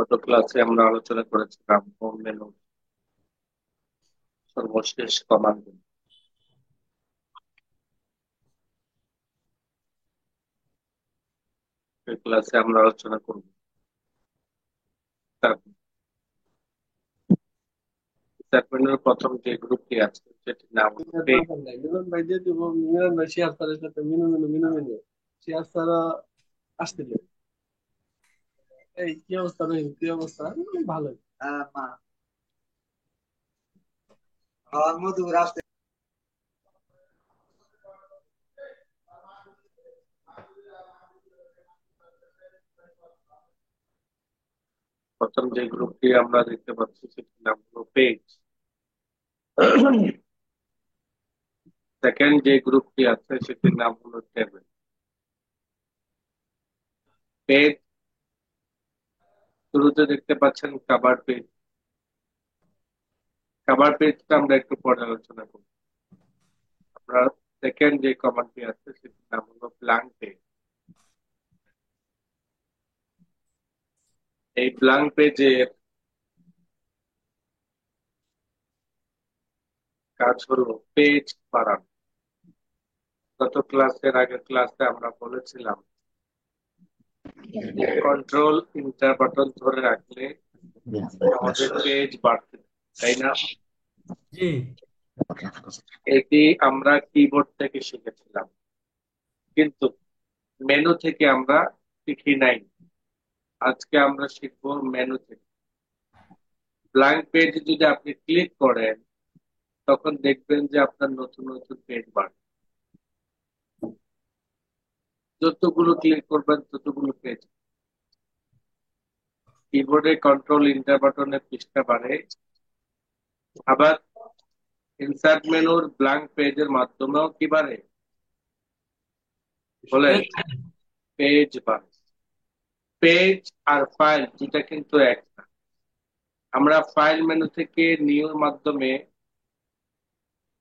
গত ক্লাসে আমরা আলোচনা করেছিলাম হোম মেনু সর্বশেষ কমান্ড। এই ক্লাসে আমরা আলোচনা করব স্টার্ট মেনুর প্রথম যে গ্রুপটি আছে সেটির নাম হলো এর পেজ। দরকার নাই, মিলন ভাই দিয়ে দিব। মিলন ভাই শেয়ার স্যারের সাথে মিনু মিনু মিনু মিনু শেয়ার স্যার আসতে দেবে। এই কি অবস্থা রহিম, কি অবস্থা? ভালোই। প্রথম যে গ্রুপটি আমরা দেখতে পাচ্ছি সেটির নাম হলো পেজ। সেকেন্ড যে গ্রুপটি আছে সেটির নাম হলো টেবিল। পেজ শুরুতে দেখতে পাচ্ছেন কাভার পেজ। কাভার পেজটা আমরা একটু পরে আলোচনা করব। আমরা সেকেন্ড যে কমান্ডটি আছে সেটির নাম হলো ব্ল্যাঙ্ক পেজ। এই ব্ল্যাঙ্ক পেজের কাজ হলো পেজ বাড়ানো। গত ক্লাসের আগের ক্লাসে আমরা বলেছিলাম কন্ট্রোল ইন্টার বাটন ধরে রাখলে আমাদের পেজ বাড়তে থাকে, তাই না? জি। এটি আমরা কিবোর্ড থেকে শিখেছিলাম, কিন্তু মেনু থেকে আমরা শিখি নাই। আজকে আমরা শিখবো মেনু থেকে। ব্ল্যাঙ্ক পেজ যদি আপনি ক্লিক করেন তখন দেখবেন যে আপনার নতুন নতুন পেজ বাড়বে। যতগুলো ক্লিক করবেন ততগুলো পেজ। কিবোর্ডে কন্ট্রোল ইন্টার বাটনের পৃষ্ঠা বাড়ে, আবার ইনসার্ট মেনুর ব্ল্যাঙ্ক পেজের মাধ্যমেও কি বাড়ে বলেন? পেজ বাড়ে। পেজ আর ফাইল দুটা কিন্তু এক না। আমরা ফাইল মেনু থেকে নিউর মাধ্যমে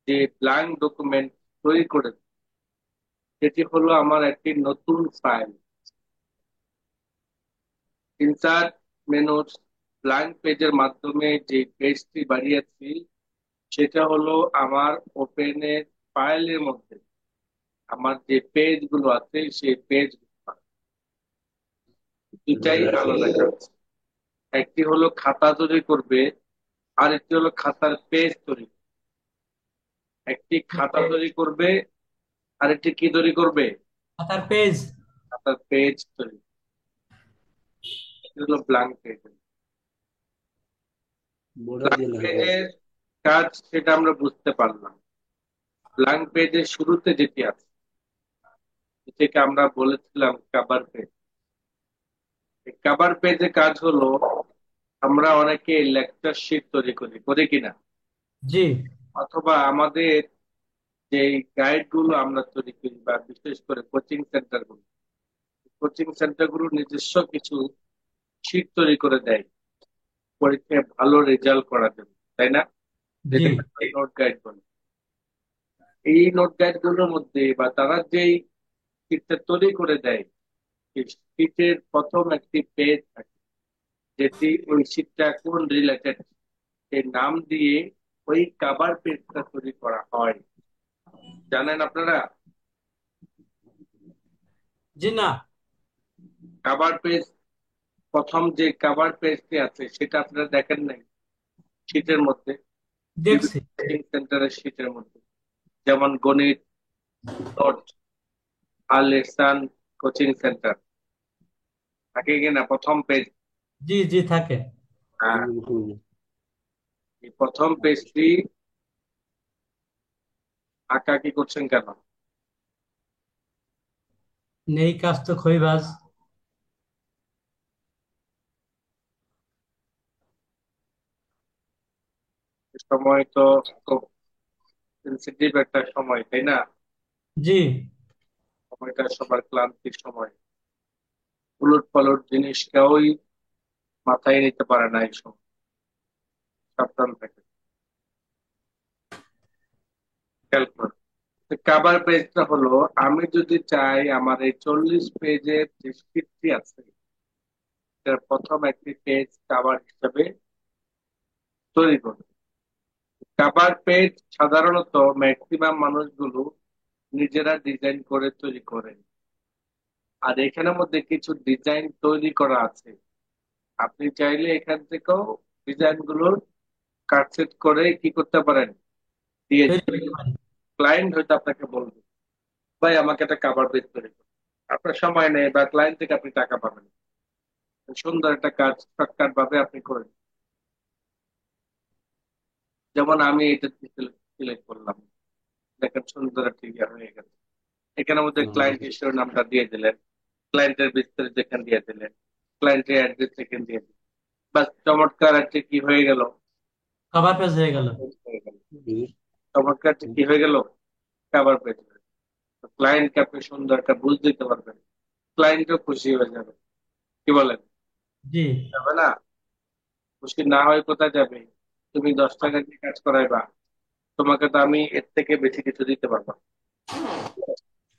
যে ব্ল্যাঙ্ক ডকুমেন্ট তৈরি করেছি সেটি হলো আমার একটি নতুন ফাইল। ইনসার্ট মেনুর ব্ল্যাঙ্ক পেজের মাধ্যমে যে পেজটি বাড়িয়েছি সেটা হলো আমার ওপেনের ফাইলের মধ্যে আমার যে পেজ গুলো আছে সেই পেজ দুটাই আলাদা কাজ। একটি হলো খাতা তৈরি করবে, আর একটি হলো খাতার পেজ তৈরি। একটি খাতা তৈরি করবে, আর একটি কি তৈরি করবে? খাতার পেজ। খাতার পেজ তৈরি। এটি হলো ব্ল্যাঙ্ক পেজ। বর্ডার ব্ল্যাঙ্ক দিয়ে লেখা পেজের কাজ সেটা আমরা বুঝতে পারলাম। ব্ল্যাঙ্ক পেজের শুরুতে যেটি আছে যেটাকে আমরা বলেছিলাম কভার পেজ। এই কভার পেজের কাজ হলো আমরা অনেকে লেকচার শিট তৈরি করি, করি কিনা? জি। অথবা আমাদের যে গাইড গুলো আমরা তৈরি করি, বা বিশেষ করে কোচিং সেন্টার গুলো নিজস্ব কিছু শিট তৈরি করে দেয় পরীক্ষায় ভালো রেজাল্ট করার জন্য, তাই না? জি। যেটা নোট গাইড বলে। এই নোট গাইড গুলোর মধ্যে বা তারা যেই শিটটা তৈরি করে দেয় সেই শিটের প্রথম একটি পেজ থাকে যেটি ওই শিটটা কোন রিলেটেড সেই নাম দিয়ে ওই কভার পেজটা তৈরি করা হয়। জানেন আপনারা? জি না। কভার পেজ, প্রথম যে কভার পেজটি আছে সেটা আপনারা দেখেন নাই শীটের মধ্যে? দেখছি। বিভিন্ন কোচিং সেন্টারের শীটের মধ্যে, যেমন গণিত নোট আর লেসন কোচিং সেন্টার থাকে কিনা প্রথম পেজ? জি জি থাকে। হ্যাঁ, এই প্রথম পেজটি আঁকা কি করছেন কেন? নেই কাজ তো খইবাজ। এ সময় তো খুব সেন্সিটিভ একটা সময়, তাই না? জি। সময়টা সবার ক্লান্তির সময়। উলট পালট জিনিস কেউই মাথায় নিতে পারে না এই সময়। সাবধান থাকে, খেয়াল করুন। কভার পেজটা হলো আমি যদি চাই আমার এই 40 পেজের যে স্ক্রিপ্টটি আছে এটার প্রথম একটি পেজ কাভার হিসেবে তৈরি করবে। কাভার পেজ সাধারণত ম্যাক্সিমাম মানুষগুলো নিজেরা ডিজাইন করে তৈরি করেন। আর এখানের মধ্যে কিছু ডিজাইন তৈরি করা আছে, আপনি চাইলে এখান থেকেও ডিজাইন গুলোর কাটছেট করে কি করতে পারেন, দিয়ে তৈরি দিতে করতে পারি। ক্লায়েন্ট হয়তো আপনাকে বলবে, ভাই আমাকে একটা কাভার পেজ তৈরি করুন। আপনার সময় নেই বা ক্লায়েন্ট থেকে আপনি টাকা পাবেন, সুন্দর একটা কাজ শর্টকাট ভাবে আপনি করেন। যেমন আমি এটা সিলেক্ট করলাম, দেখেন সুন্দর একটা ইয়ে হয়ে গেছে। এখানের মধ্যে ক্লায়েন্ট হিসেবে নামটা দিয়ে দিলেন, ক্লায়েন্টের বিস্তারিত এখানে দিয়ে দিলেন, ক্লায়েন্টের অ্যাড্রেস এখানে দিয়ে দিলেন। বাস, চমৎকার একটা কি হয়ে গেল, কভার পেজ হয়ে গেল। চমৎকার একটা কি হয়ে গেল, কাভার পেজ। ক্লায়েন্টকে আপনি সুন্দর একটা বুঝ দিতে পারবেন, ক্লায়েন্টও খুশি হয়ে যাবে। কি বলেন, জি। যাবে না? খুশি না হয় কোথায় যাবে? তুমি 10 টাকা দিয়ে কাজ করাইবা, তোমাকে তো আমি এর থেকে বেশি কিছু দিতে পারবো না।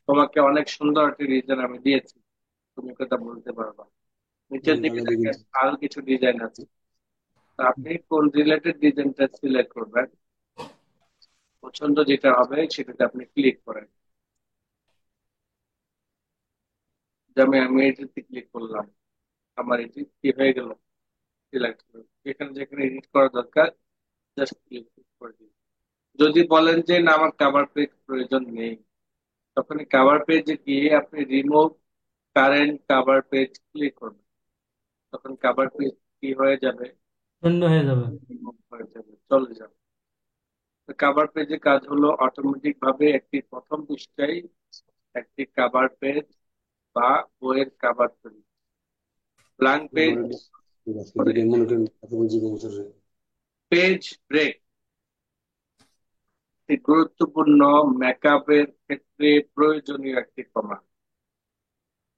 তোমাকে অনেক সুন্দর একটা রিজন আমি দিয়েছি, তুমি কথা বলতে পারবা। নিচের দিকে দেখেন আরো কিছু ডিজাইন আছে, তা আপনি কোন রিলেটেড ডিজাইনটা সিলেক্ট করবেন, পছন্দ যেটা হবে সেটাতে আপনি ক্লিক করেন। যেমন আমি এটাতে ক্লিক করলাম, আমার এটি কি হয়ে গেল, সিলেক্ট যেখানে যেখানে এডিট করা দরকার জাস্ট ক্লিক করে দিন। যদি বলেন যে না আমার কাভার পেজ প্রয়োজন নেই, তখন কাভার পেজে গিয়ে আপনি remove current cover page click করবেন, তখন কাভার পেজ কি হয়ে যাবে, শূন্য হয়ে যাবে। রিমুভ হয়ে যাবে, চলে যাবে। কাভার পেজে কাজ হলো অটোমেটিক ভাবে একটি প্রথম পৃষ্ঠায় একটি কাভার পেজ বা বইয়ের কাভার তৈরি, ব্ল্যাঙ্ক পেজ করে। পেজ ব্রেক একটি গুরুত্বপূর্ণ মেকআপের ক্ষেত্রে প্রয়োজনীয় একটি কমান্ড।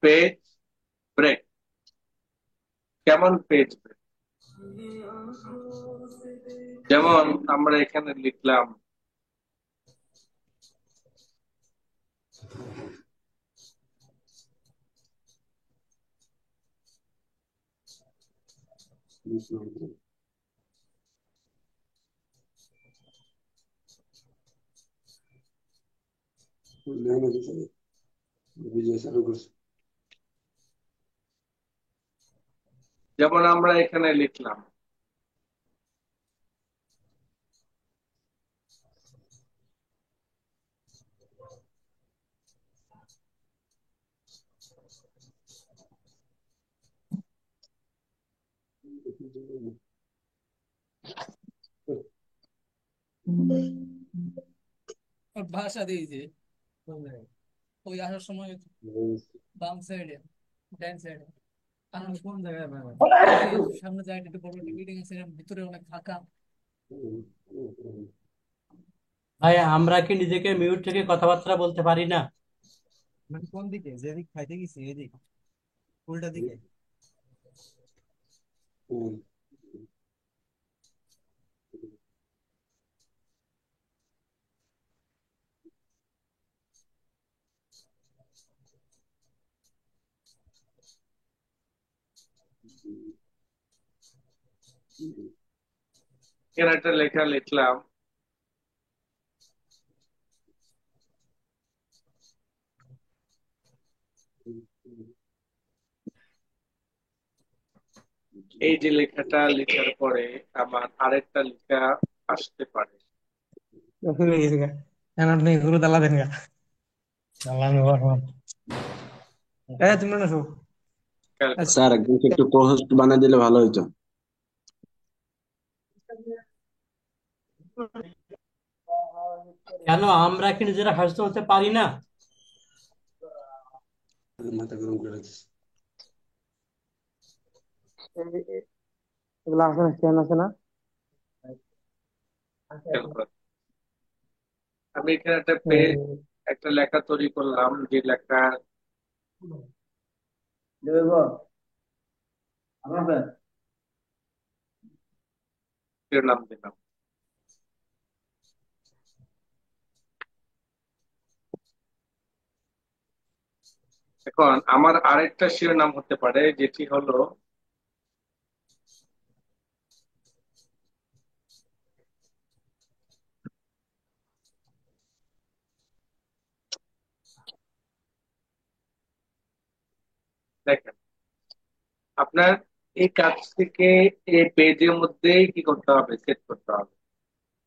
পেজ ব্রেক, কেমন পেজ ব্রেক? যেমন আমরা এখানে লিখলাম, যেমন আমরা এখানে লিখলাম, ওর ভাষা দিয়েছে ওই আসার সময় বাম সাইডে ডান সাইডে কোন জায়গায় সামনে জায়গাটা একটু বড় একটা বিল্ডিং আছে ভিতরে অনেক ফাঁকা। ভাই আমরা কি নিজেকে মিউট থেকে কথাবার্তা বলতে পারি না? মানে কোন দিকে যেদিক খাইতে গেছি এদিক উল্টা দিকে। এখানে একটা লেখা লিখলাম, এই যে লেখাটা লেখার পরে আমার আরেকটা লেখা আসতে পারে। খেয়াল করুন। স্যার একদম একটু পোস্ট বানিয়ে দিলে ভালো হইতো। কেন আমরা কি নিজেরা হাসতে হতে পারি না? মাথা গরম করে রাখিস। এগুলো আছে না, স্ট্যান্ড আছে না? খেয়াল করুন। আমি এখানে একটা পেজ, একটা লেখা তৈরি করলাম, যে লেখা নাম দিলাম। এখন আমার আরেকটা শিরোনাম হতে পারে, যেটি হলো আপনার এই কাজ থেকে এই পেজের মধ্যেই কি করতে হবে, সেট করতে হবে।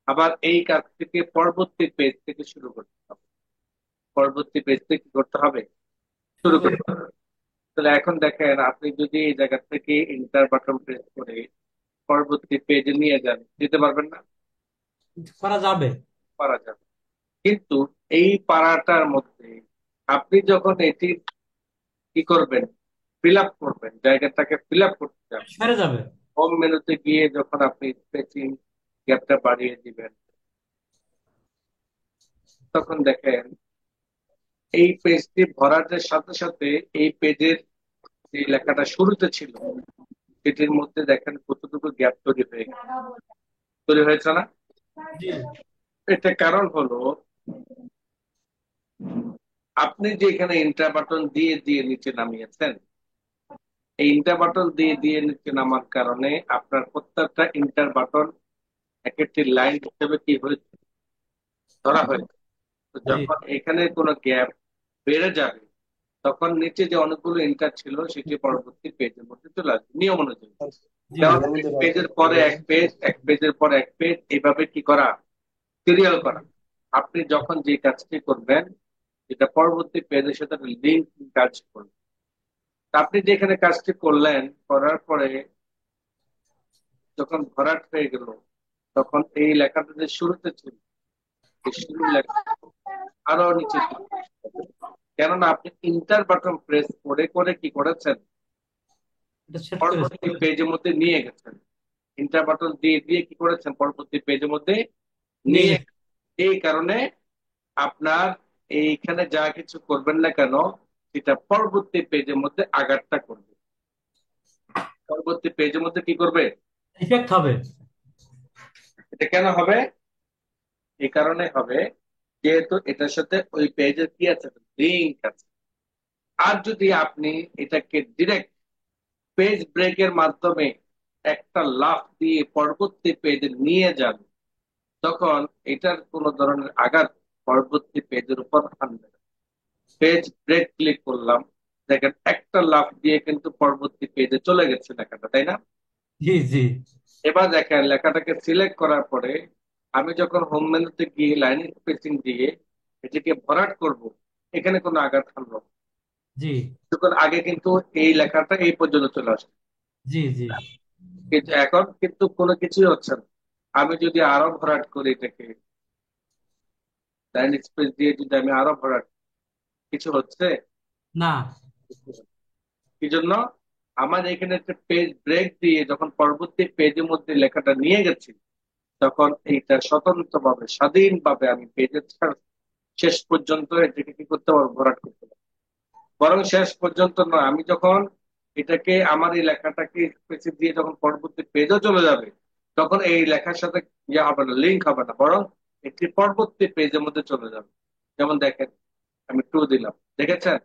আবার এই কাজ থেকে পরবর্তী পেজ থেকে শুরু করতে হবে, পরবর্তী পেজ থেকে কি করতে হবে, শুরু শুরু করে করতে হবে। তাহলে এখন দেখেন, আপনি যদি এই জায়গা থেকে এন্টার বাটন প্রেস করে পরবর্তী পেজে নিয়ে যান, যেতে পারবেন না? করা যাবে। পারা যাবে। কিন্তু এই পাড়াটার মধ্যে আপনি যখন এটি কি করবেন, ফিল আপ করবেন, জায়গাটাকে ফিল আপ করতে চান, সরে যাবে। হোম মেনুতে গিয়ে যখন আপনি স্পেসিং গ্যাপটা বাড়িয়ে দিবেন, তখন দেখেন এই পেজটি ভরাটের সাথে সাথে এই পেজের যে লেখাটা শুরুতে ছিল সেটির মধ্যে দেখেন কতটুকু গ্যাপ তৈরি হয়ে গেছে, তৈরি হয়েছে না? জি এটা কারণ হলো, আপনি যে এখানে ইন্টার বাটন দিয়ে দিয়ে নিচে নামিয়েছেন, এই ইন্টার বাটন দিয়ে দিয়ে নিচে নামার কারণে আপনার প্রত্যেকটা ইন্টার বাটন এক একটি লাইন হিসেবে কি হয়েছে, ধরা হয়েছে। তো জি যখন এখানে কোনো গ্যাপ বেড়ে যাবে, তখন নিচে যে অনেকগুলো ইন্টার ছিল সেটি পরবর্তী পেজের মধ্যে চলে আসবে নিয়ম অনুযায়ী। জি কারণ এক পেজের পরে এক পেজ, এক পেজের পর এক পেজ, এইভাবে কি করা, সিরিয়াল করা। আপনি যখন যে কাজটি করবেন, এটা পরবর্তী পেজের সাথে লিঙ্ক কাজ করবে। তা আপনি যেখানে কাজটি করলেন, করার পরে যখন ভরাট হয়ে গেল, তখন এই লেখাটা যে শুরুতে ছিল, এই শুরুর লেখা আরো নিচে দিকে আসবে। কেননা আপনি ইন্টার বাটন প্রেস করে করে কি করেছেন, এটা সেট করেছে। পরবর্তী পেজের মধ্যে নিয়ে গেছেন। ইন্টার বাটন দিয়ে দিয়ে কি করেছেন, পরবর্তী পেজের মধ্যে নিয়ে নিয়ে। গেছে। এই কারণে আপনার এইখানে যা কিছু করবেন না কেন, সেটা পরবর্তী পেজের মধ্যে আঘাতটা করবে, পরবর্তী পেজের মধ্যে কি করবে, ইফেক্ট হবে। এটা কেন হবে, এই কারণে হবে যেহেতু এটার সাথে ওই পেজের কি আছে, লিঙ্ক আছে। আর যদি আপনি এটাকে ডিরেক্ট পেজ ব্রেকের মাধ্যমে একটা লাফ দিয়ে পরবর্তী পেজে নিয়ে যান, তখন এটার কোনো ধরনের আঘাত পরবর্তী পেজের উপর আনবে না। পেজ ব্রেক ক্লিক করলাম, দেখেন একটা লাফ দিয়ে কিন্তু পরবর্তী পেজে চলে গেছে লেখাটা, তাই না? জি জি এবার দেখেন লেখাটাকে সিলেক্ট করার পরে আমি যখন হোম মেনুতে গিয়ে লাইন স্পেসিং দিয়ে এটাকে ভরাট করব, এখানে কোনো আঘাত আনলো না। জি তখন আগে কিন্তু এই লেখাটা এই পর্যন্ত চলে আসে, জি জি কিন্তু এখন কিন্তু কোনো কিছুই হচ্ছে না। আমি যদি আরো ভরাট করি এটাকে, লাইন স্পেস দিয়ে যদি আমি আরো ভরাট, কিছু হচ্ছে? না। কি জন্য? আমার এখানে একটা পেজ ব্রেক দিয়ে যখন পরবর্তী পেজের মধ্যে লেখাটা নিয়ে গেছি, তখন এইটা স্বতন্ত্রভাবে স্বাধীনভাবে আমি পেজের শেষ পর্যন্ত এটাকে কি করতে পারবো, ভরাট করতে পারবো। বরং শেষ পর্যন্ত নয়, আমি যখন এটাকে আমার এই লেখাটাকে স্পেসে দিয়ে যখন পরবর্তী পেজও চলে যাবে, তখন এই লেখার সাথে ইয়ে হবে না, লিঙ্ক হবে না, বরং একটি পরবর্তী পেজের মধ্যে চলে যাবে। যেমন দেখেন, আমি টু দিলাম, দেখেছেন?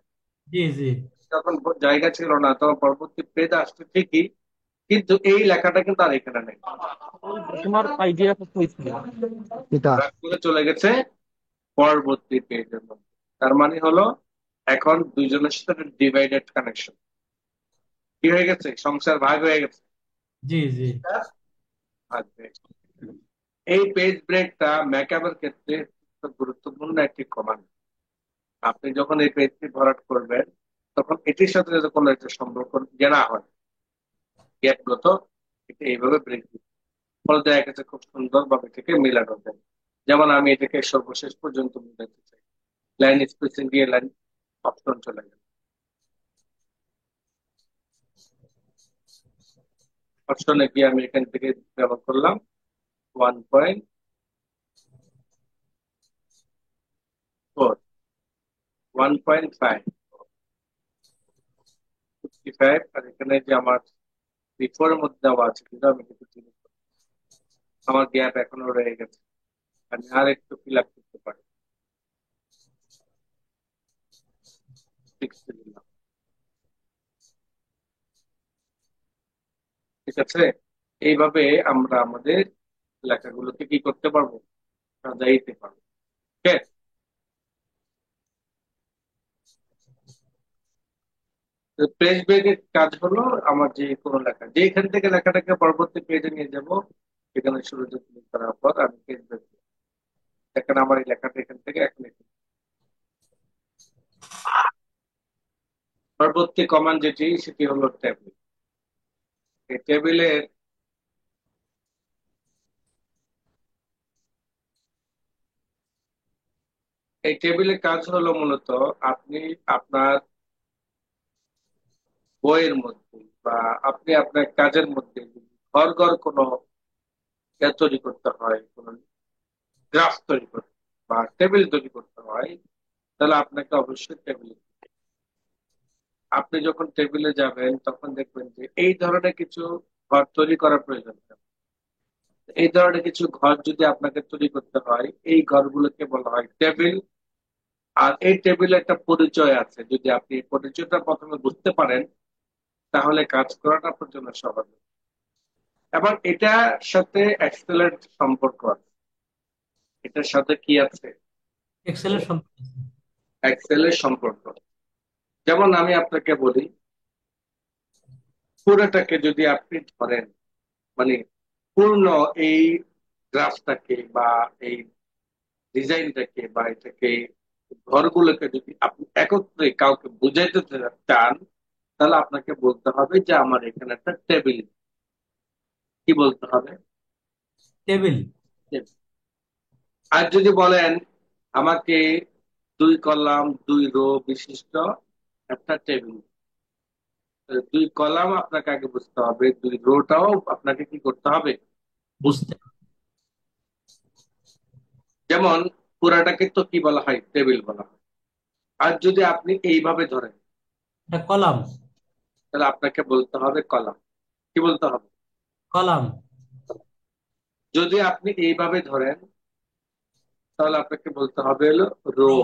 জি জি যখন জায়গা ছিল না তখন পরবর্তী পেজ আসছে ঠিকই, কিন্তু এই লেখাটা কিন্তু আর এখানে নেই, তোমার আইডিয়া হয়েছিল এটা। রাগ করে চলে গেছে পরবর্তী পেজের মধ্যে। তার মানে হলো এখন দুইজনের সাথে ডিভাইডেড কানেকশন কি হয়ে গেছে, সংসার ভাগ হয়ে গেছে। জি জি ভাগ হয়ে গেছে। এই পেজ ব্রেকটা ম্যাকআপের ক্ষেত্রে গুরুত্বপূর্ণ একটি কমান্ড। আপনি যখন এই পেজটি ভরাট করবেন, তখন এটির সাথে যদি কোনো একটা সম্পর্ক জানা হয় গ্যাপগত, এটা এইভাবে ব্রেক দিবে, ফলে দেখা গেছে খুব সুন্দর ভাবে এটাকে মেলানো যায়। যেমন আমি এটাকে সর্বশেষ পর্যন্ত মিলাতে চাই, লাইন স্পেসিং দিয়ে লাইন অপশন চলে গেল, অপশনে গিয়ে আমি এখান থেকে ব্যবহার করলাম 1.4, 1.5, 55, আর এখানে যে আমার বিফোর মধ্যে দেওয়া আছে, কিন্তু আমি কিছু জিনিস, আমার গ্যাপ এখনো রয়ে গেছে, আমি আর একটু ফিল আপ করতে পারি, 60 দিলাম। ঠিক আছে? এইভাবে আমরা আমাদের লেখাগুলোকে কি করতে পারবো, সাজাইতে পারবো। ঠিক আছে? পেজ ব্রেকের কাজ হলো আমার যে কোনো লেখা যেখান থেকে লেখাটাকে পরবর্তী পেজে নিয়ে যাব, সেখানে শুরুতে ক্লিক করার পর আমি পেজ ব্রেক দেখেন আমার এই লেখাটা এখান থেকে এখন পরবর্তী কমান্ড যেটি সেটি হলো টেবিল। এই টেবিলের কাজ হলো মূলত আপনি আপনার বইয়ের মধ্যে বা আপনি আপনার কাজের মধ্যে যদি ঘর ঘর কোনো তৈরি করতে হয়, কোনো গ্রাফ তৈরি করতে বা টেবিল তৈরি করতে হয়, তাহলে আপনাকে অবশ্যই টেবিল, আপনি যখন টেবিলে যাবেন তখন দেখবেন যে এই ধরনের কিছু ঘর তৈরি করার প্রয়োজন হবে। এই ধরনের কিছু ঘর যদি আপনাকে তৈরি করতে হয়, এই ঘরগুলোকে বলা হয় টেবিল। আর এই টেবিলে একটা পরিচয় আছে, যদি আপনি এই পরিচয়টা প্রথমে বুঝতে পারেন তাহলে কাজ করাটা আপনার জন্য সহজ হবে। এবং এটার সাথে এক্সেলের সম্পর্ক আছে। এটার সাথে কি আছে? এক্সেলের সম্পর্ক আছে। এক্সেলের সম্পর্ক। যেমন আমি আপনাকে বলি, পুরোটাকে যদি আপনি ধরেন, মানে পূর্ণ এই গ্রাফটাকে বা এই ডিজাইনটাকে বা এটাকে ঘরগুলোকে যদি আপনি একত্রে কাউকে বুঝাইতে চান, তাহলে আপনাকে বলতে হবে যে আমার এখানে একটা টেবিল। কি বলতে হবে? টেবিল। টেবিল। আর যদি বলেন আমাকে 2 কলাম 2 রো বিশিষ্ট একটা টেবিল, 2 কলাম আপনাকে আগে বুঝতে হবে, 2 রোটাও আপনাকে কি করতে হবে? বুঝতে। যেমন পুরাটাকে তো কি বলা হয়? টেবিল বলা হয়। আর যদি আপনি এইভাবে ধরেন, এটা কলাম। তাহলে আপনাকে বলতে হবে কলাম। কি বলতে হবে? কলাম। যদি আপনি এইভাবে ধরেন, তাহলে আপনাকে বলতে হবে হলো রো। রো।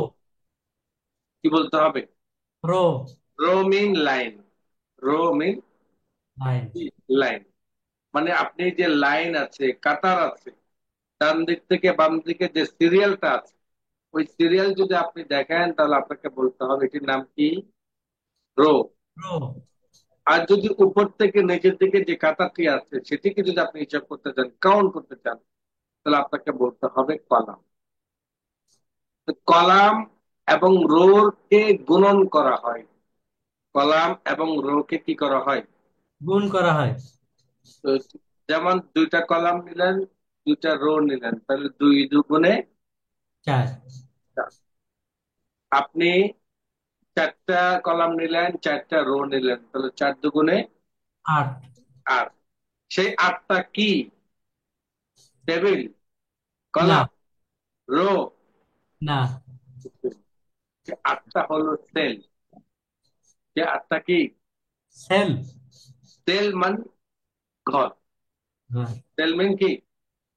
কি বলতে হবে? রো। রো মিন লাইন। রো মিন লাইন। লাইন। মানে আপনি যে লাইন আছে, কাতার আছে, ডান দিক থেকে বাম দিকে যে সিরিয়ালটা আছে, ওই সিরিয়াল যদি আপনি দেখেন তাহলে আপনাকে বলতে হবে এটির নাম কি? রো। রো। আর যদি উপর থেকে নিচের দিকে যে কাতারটি আছে সেটিকে যদি আপনি হিসাব করতে চান, কাউন্ট করতে চান, তাহলে আপনাকে বলতে হবে কলাম। কলাম এবং রো কে গুণন করা হয়। কলাম এবং রো কে কি করা হয়? গুণ করা হয়। তো যেমন 2টা কলাম নিলেন, 2টা রো নিলেন, তাহলে 2 2 গুণে 4। 4। আপনি 4টা কলাম নিলেন, 4টা রো নিলেন, তাহলে 4 2 গুণে 8। 8। সেই 8টা কি? টেবিল, না। Column, row? না। যে 8টা হলো সেল। যে 8টা কি? সেল। সেল মানে ঘর। ঘর। সেল মানে কি?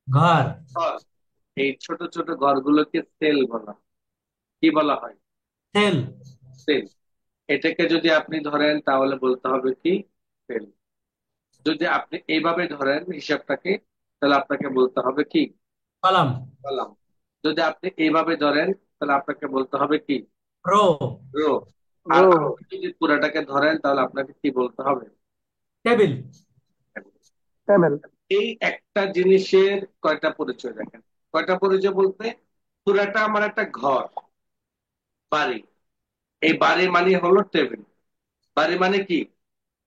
ঘর। ঘর। এই ছোট ছোট ঘরগুলোকে সেল বলা হয়। কি বলা হয়? সেল। সেল। এটাকে যদি আপনি ধরেন তাহলে বলতে হবে কি? সেল। যদি আপনি এইভাবে ধরেন হিসাবটাকে, তাহলে আপনাকে বলতে হবে কি? কলাম। কলাম। যদি আপনি এইভাবে ধরেন তাহলে আপনাকে বলতে হবে কি? রো। রো। আর রো। আপনি যদি পুরাটাকে ধরেন তাহলে আপনাকে কি বলতে হবে? টেবিল। টেবিল। এই একটা জিনিসের কয়টা পরিচয় দেখেন। কয়টা পরিচয় বলতে, পুরাটা আমার একটা ঘর, বাড়ি। এই বাড়ি মানে হলো টেবিল। বাড়ি মানে কি?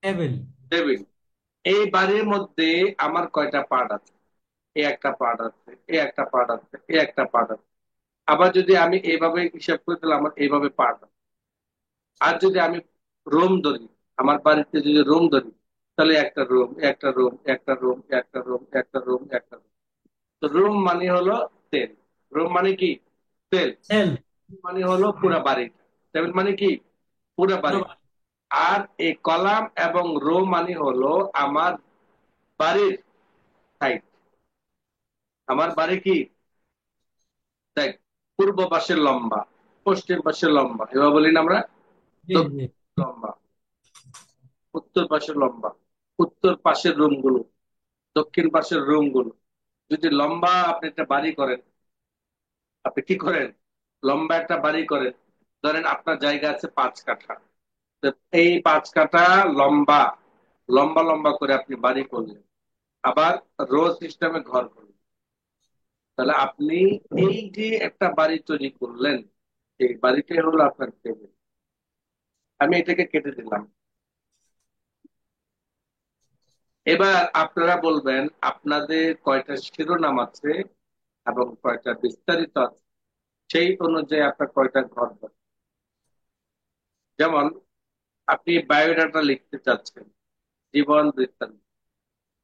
টেবিল। টেবিল। এই বাড়ির মধ্যে আমার কয়টা পার্ট আছে? এই একটা পার্ট আছে, এই একটা পার্ট আছে, এই একটা পার্ট আছে। আবার যদি আমি এইভাবে হিসাব করি তাহলে আমার এইভাবে পার্ট আছে। আর যদি আমি রুম ধরি, আমার বাড়িতে যদি রুম ধরি, তাহলে একটা রুম, একটা রুম, একটা রুম, একটা রুম, একটা রুম, একটা রুম। তো রুম মানে হলো সেল। রুম মানে কি? সেল। সেল। মানে হলো পুরা বাড়ি। টেবিল মানে কি? পুরা পুরো বাড়ি। আর এই কলাম এবং রো মানে হলো আমার বাড়ির সাইড। আমার বাড়ি কি? দেখ, পূর্ব পাশের লম্বা, পশ্চিম পাশের লম্বা, এবার বলি না আমরা? জি জি। দক্ষিণ লম্বা, উত্তর পাশের লম্বা, উত্তর পাশের রুম গুলো, দক্ষিণ পাশের রুম গুলো। যদি লম্বা আপনি একটা বাড়ি করেন, আপনি কি করেন? লম্বা একটা বাড়ি করেন, ধরেন আপনার জায়গা আছে 5 কাঠা। তো এই 5 কাঠা লম্বা লম্বা লম্বা করে আপনি বাড়ি করলেন, আবার রো সিস্টেমে ঘর করলেন। তাহলে আপনি এই যে একটা বাড়ি তৈরি করলেন, এই বাড়িটাই হলো আপনার টেবিল। আমি এটাকে কেটে দিলাম। এবার আপনারা বলবেন আপনাদের কয়টা শিরোনাম আছে এবং কয়টা বিস্তারিত আছে, সেই অনুযায়ী আপনার কয়টা ঘর দরকার। যেমন আপনি বায়োডাটা লিখতে চাচ্ছেন, জীবন বৃত্তান্ত।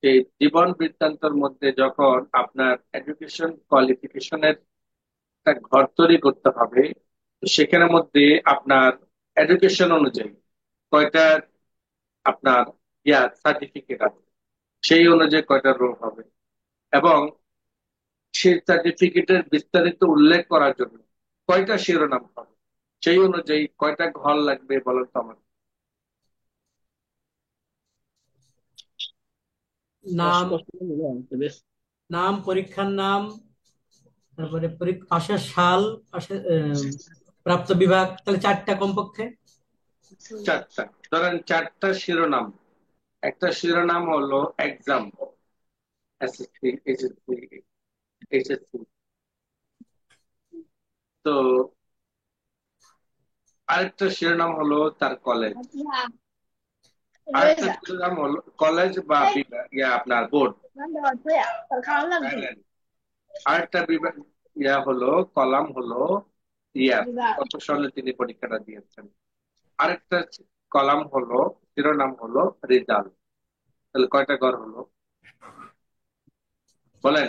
সেই জীবন বৃত্তান্তের মধ্যে যখন আপনার এডুকেশন কোয়ালিফিকেশনের একটা ঘর তৈরি করতে হবে, তো সেখানের মধ্যে আপনার এডুকেশন অনুযায়ী কয়টা আপনার সার্টিফিকেট আছে, সেই অনুযায়ী কয়টা রো হবে, এবং সেই সার্টিফিকেটের বিস্তারিত উল্লেখ করার জন্য কয়টা শিরোনাম হবে, সেই অনুযায়ী কয়টা ঘর লাগবে বলেন তো আমার। নাম, বেশ। নাম, পরীক্ষার নাম, তারপরে পাশের সাল, পাশের প্রাপ্ত বিভাগ, তাহলে 4টা কমপক্ষে। চারটা, ধরেন 4টা শিরোনাম। একটা শিরোনাম হলো এক্সাম, এসএসসি, এইচএসসি, এইচএসসি। তো আরেকটা শিরোনাম হলো তার কলেজ, আরেকটা শিরোনাম হলো কলেজ বা আপনার বোর্ড, আরেকটা বিভাগ হলো কলাম হলো ইয়ার, কত সালে তিনি পরীক্ষাটা দিয়েছেন। আরেকটা কলাম হলো শিরোনাম হলো রেজাল্ট। তাহলে কয়টা ঘর হলো বলেন?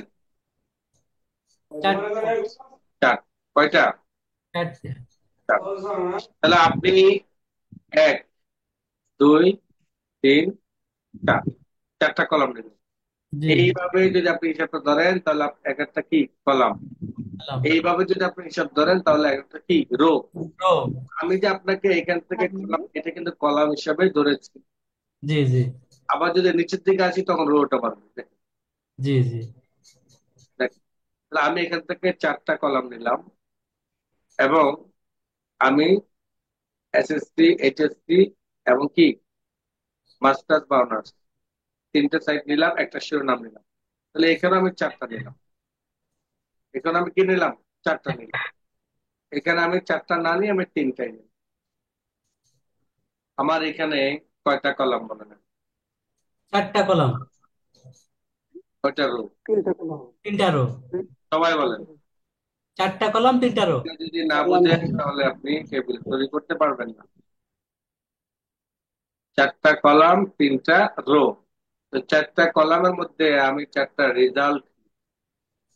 4টা। 4। কয়টা? 4টে। 4। তাহলে আপনি 1, 2, 3, 4, 4টা কলাম নেবেন। জি, এইভাবে যদি আপনি হিসাবটা ধরেন তাহলে এক একটা কি কলাম, পেলাম। এইভাবে যদি আপনি হিসাব ধরেন তাহলে এক একটা কি রো। রো। আমি যে আপনাকে এখান থেকে কলাম, এটা কিন্তু কলাম হিসাবে ধরেছি। জি জি আবার যদি নিচের দিকে আসি তখন রোটা বাড়বে। জি জি দেখেন, তাহলে আমি এখান থেকে 4টা কলাম নিলাম, এবং আমি এসএসসি, এইচএসসি এবং কি মাস্টার্স বা অনার্স 3টে সাইড নিলাম, একটা শিরোনাম নিলাম। তাহলে এখানে আমি 4টা নিলাম, এখানে আমি কি নিলাম? 4টা নিলাম। এখানে আমি 4টা না নিয়ে আমি 3টাই নিলাম। আমার এখানে কয়টা কলাম বলেন? 4টা কলাম, কয়টা রো? 3টা রো। সবাই বলেন। 4টা কলাম, 3টা রো। এটা যদি না বোঝেন তাহলে আপনি টেবিল তৈরি করতে পারবেন না। 4টা কলাম, 3টা রো। তো 4টা কলামের মধ্যে আমি 4টা রেজাল্ট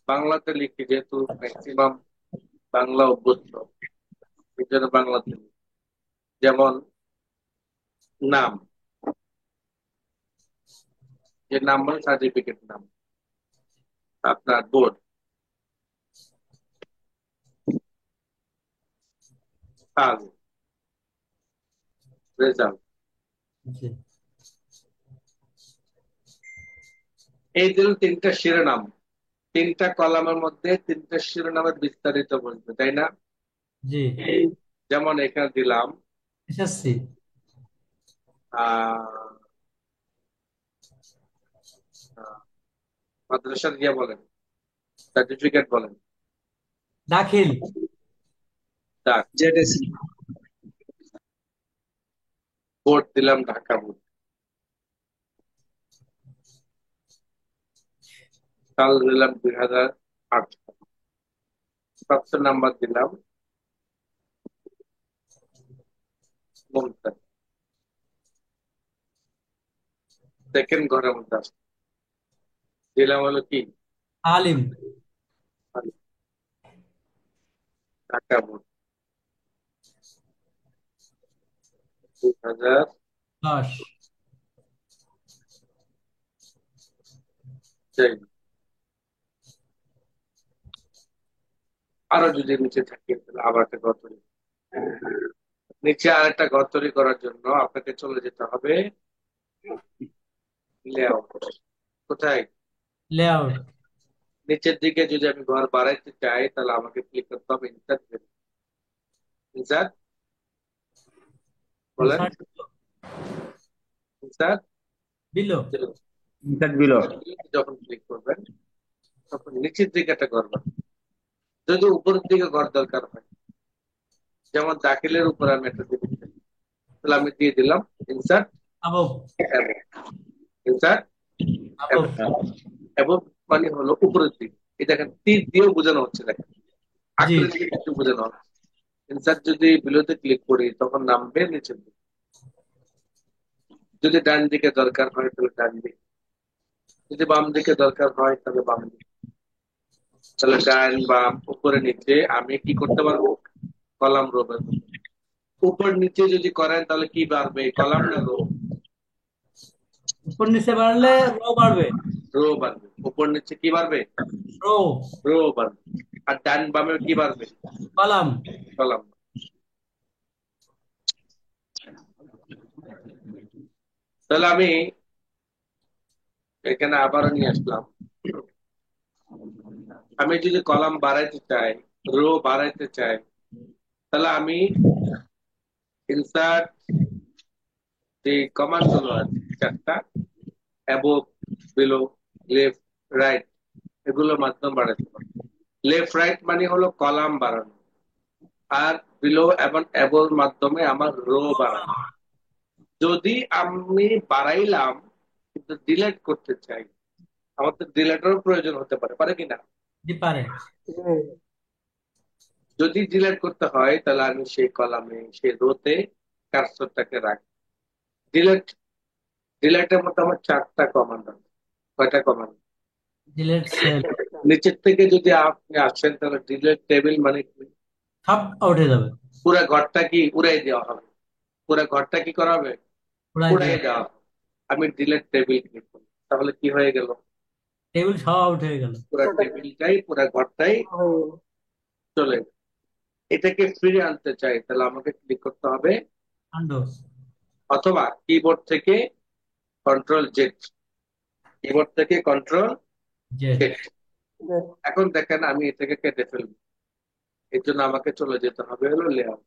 বাংলাতে লিখি, যেহেতু ম্যাক্সিমাম বাংলা অভ্যস্ত, এই জন্য বাংলাতে লিখি। যেমন নাম, যে নাম মানে সার্টিফিকেট নাম, আপনার বোর্ড, সাল, রেজাল্ট। জি। এই দিল 3টা শিরোনাম। 3টা কলামের মধ্যে 3টা শিরোনামের বিস্তারিত বলবে, তাই না? জি। যেমন এখানে দিলাম এসএসসি। আহ আহ, মাদ্রাসার গিয়া বলেন, সার্টিফিকেট বলেন, দাখিল। ডাক, জেডএসি বোর্ড দিলাম ঢাকা বোর্ড, সাল দিলাম 2008, প্রাপ্ত নাম্বার দিলাম মুমতাজ। সেকেন্ড ঘরের মধ্যে আসছে, দিলাম হলো কি আলিম। ঢাকা বোর্ড 2000। 10। আরো যদি নিচে থাকি তাহলে আবার একটা ঘর তৈরি, নিচে আর একটা ঘর তৈরি করার জন্য আপনাকে চলে যেতে হবে লেআউট। কোথায়? লেআউট। নিচের দিকে যদি আমি ঘর বাড়াইতে চাই তাহলে আমাকে ক্লিক করতে হবে ইনসার্ট, ইনসার্ট বলেন স্যার। বিলো। Insert below. যখন ক্লিক করবেন তখন নিচের দিকে একটা ঘর পাবেন। যদি উপরের দিকে ঘর দরকার হয়, যেমন দাখিলের উপর আমি একটা দিতে চাই, তাহলে আমি দিয়ে দিলাম ইনসার্ট আবব। ইনসার্ট আবব। এবং মানে হলো উপরের দিকে। এই দেখেন তীর দিয়েও বোঝানো হচ্ছে, দেখেন জি। আকৃতি কিন্তু বোঝানো হচ্ছে। ইনসার্ট যদি বিলোতে ক্লিক করি তখন নামবে নিচের দিকে। যদি ডান দিকে দরকার হয় তাহলে ডান দিকে, যদি বাম দিকে দরকার হয় তাহলে বাম দিকে। তাহলে ডান বাম উপরে নিচে আমি কি করতে পারবো? কলাম রো বের করতে পারবো। উপর নিচে যদি করেন তাহলে কি বাড়বে, কলাম না রো? উপর নিচে বাড়লে রো বাড়বে। রো বাড়বে। উপর নিচে কি বাড়বে? রো। রো বাড়বে। আর ডান বামে কি বাড়বে? কলাম। কলাম। তাহলে আমি এখানে আবারও নিয়ে আসলাম। আমি যদি কলাম বাড়াইতে চাই, রো বাড়াইতে চাই, তাহলে আমি ইনসার্ট যে কমান্ড গুলো আছে চারটা, অ্যাবভ, বিলো, লেফট, রাইট, এগুলোর মাধ্যমে বাড়াতে পারবো। লেফট রাইট মানে হলো কলাম বাড়ানো, আর বিলো এবং অ্যাবভ মাধ্যমে আমার রো বাড়ানো। যদি আমি বাড়াইলাম কিন্তু ডিলেট করতে চাই, আমার তো ডিলেটেরও প্রয়োজন হতে পারে, পারে কিনা? জি পারে। যদি ডিলেট করতে হয় তাহলে আমি সেই কলামে সেই রোতে কার্সরটাকে রাখি। ডিলেট ডিলেটের মধ্যে আমার চারটা কমান্ড আছে। কয়টা কমান্ড? Delete sell. নিচের থেকে যদি আপনি আসেন তাহলে ডিলেট টেবিল মানে কি? সব আউট হয়ে যাবে। পুরো ঘরটা কি উড়াই দেওয়া হবে? পুরো ঘরটা কি করা হবে? উড়াই উড়াই দেবে। দেওয়া হবে। আমি ডিলেট টেবিল ক্লিক করি, তাহলে কি হয়ে গেল? টেবিল সব আউট হয়ে গেল। পুরো টেবিলটাই পুরো ঘরটাই চলে গেল। এটাকে ফিরে আনতে চাই তাহলে আমাকে ক্লিক করতে হবে, আন্ডু। অথবা কিবোর্ড থেকে কন্ট্রোল জেড, কিবোর্ড থেকে কন্ট্রোল জেড। জেড। এখন দেখেন আমি এটাকে কেটে ফেলবো, এর জন্য আমাকে চলে যেতে হবে হলো লেআউট।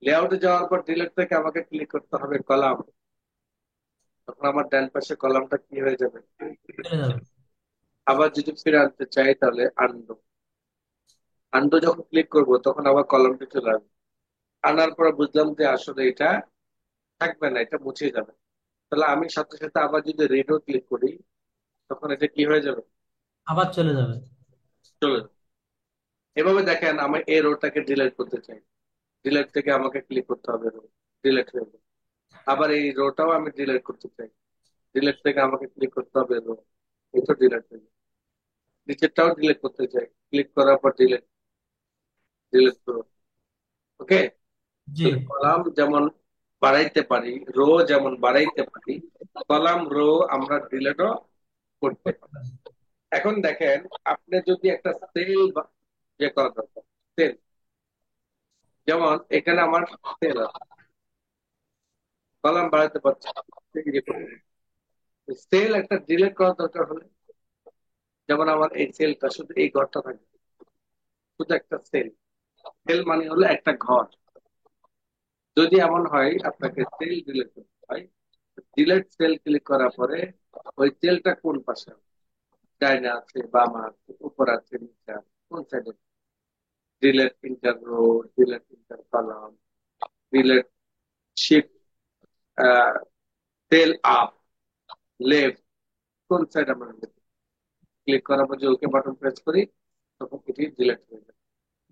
লেআউটে যাওয়ার পর ডিলেট থেকে আমাকে ক্লিক করতে হবে কলাম। তখন আমার ডান পাশে কলামটা কি হয়ে যাবে? চলে যাবে। আবার যদি ফিরে আনতে চাই তাহলে আনডু। আনডু যখন ক্লিক করব তখন আবার কলামটা চলে আসবে। আনার পর বুঝলাম যে আসলে এটা থাকবে না, এটা মুছে যাবে। তাহলে আমি সাথে সাথে আবার যদি রিডো ক্লিক করি তখন এটা কি হয়ে যাবে? আবার চলে যাবে। চলে যাবে। এভাবে দেখেন আমি এই রোটাকে ডিলিট করতে চাই, ডিলিট থেকে আমাকে ক্লিক করতে হবে রো, ডিলিট হয়ে যাবে। আবার এই রোটাও আমি ডিলিট করতে চাই, ডিলিট থেকে আমাকে ক্লিক করতে হবে রো, এটা ডিলিট হয়ে যাবে। নিচেরটাও ডিলিট করতে চাই, ক্লিক করার পর ডিলিট, ডিলিট করো। ওকে। জি। কলাম যেমন বাড়াইতে পারি, রো যেমন বাড়াইতে পারি, কলাম রো আমরা ডিলিটও করতে পারি। এখন দেখেন আপনি যদি একটা সেল যে করা দরকার, সেল, যেমন এখানে আমার সেল আছে, কলাম বাড়াতে পারছি, সেল একটা ডিলিট করা দরকার হলে, যেমন আমার এই সেলটা শুধু এই ঘরটা থাকবে, শুধু একটা সেল। সেল মানে হলো একটা ঘর। যদি এমন হয় আপনাকে সেল ডিলিট করতে হয়, ডিলিট সেল ক্লিক করার পরে ওই সেলটা কোন পাশে আছে? ডাইনে আছে, বামে আছে, উপর আছে, নিচে আছে, কোন সাইডে? Delete entire row, delete entire column, delete shift cell up, left, কোন সাইড আমরা ক্লিক করার পর যে ওকে বাটন প্রেস করি তখন এটি ডিলিট হয়ে যায়।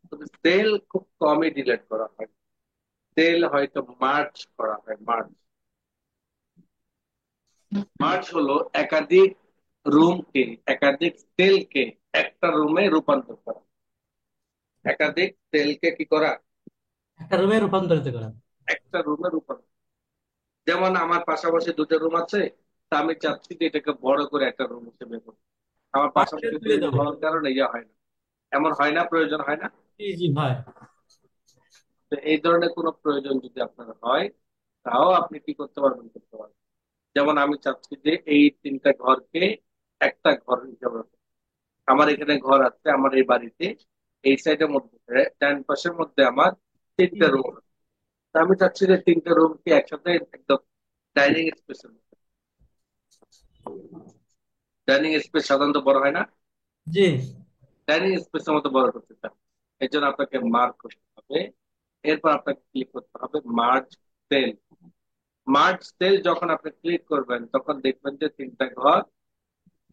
তবে সেল খুব কমই ডিলিট করা হয়, সেল হয়তো মার্জ করা হয়। মার্জ, মার্জ হলো একাধিক রুমকে, একাধিক সেলকে একটা রুমে রূপান্তর করা। একাধিক সেলকে কি করা? একটা রুমে রূপান্তরিত করা। একটা রুমে রূপান্তর। যেমন আমার পাশাপাশি দুটো রুম আছে, তা আমি চাচ্ছি যে এটাকে বড় করে একটা রুম হিসেবে করবো। আমার পাশে পাশাপাশি তুলে রুম দেবো। হওয়ার কারণে ইয়ে হয় না, এমন হয় না, প্রয়োজন হয় না। জি জি ভাই। তো এই ধরনের কোনো প্রয়োজন যদি আপনার হয় তাও আপনি কি করতে পারবেন, করতে পারবেন। যেমন আমি চাচ্ছি যে এই তিনটা ঘরকে একটা ঘর হিসাবে, আমার এখানে ঘর আছে, আমার এই বাড়িতে এই সাইডের মধ্যে ডান পাশের মধ্যে আমার তিনটা রুম আছে, তা আমি চাচ্ছি যে তিনটা রুম কি একসাথে একদম ডাইনিং স্পেসের মতো। ডাইনিং স্পেস সাধারণত বড় হয় না, জি। ডাইনিং স্পেসের মতো বড় করতে চান। এর জন্য আপনাকে মার্ক করতে হবে। এরপর আপনাকে ক্লিক করতে হবে মার্জ সেল। মার্জ সেল যখন আপনি ক্লিক করবেন তখন দেখবেন যে তিনটা ঘর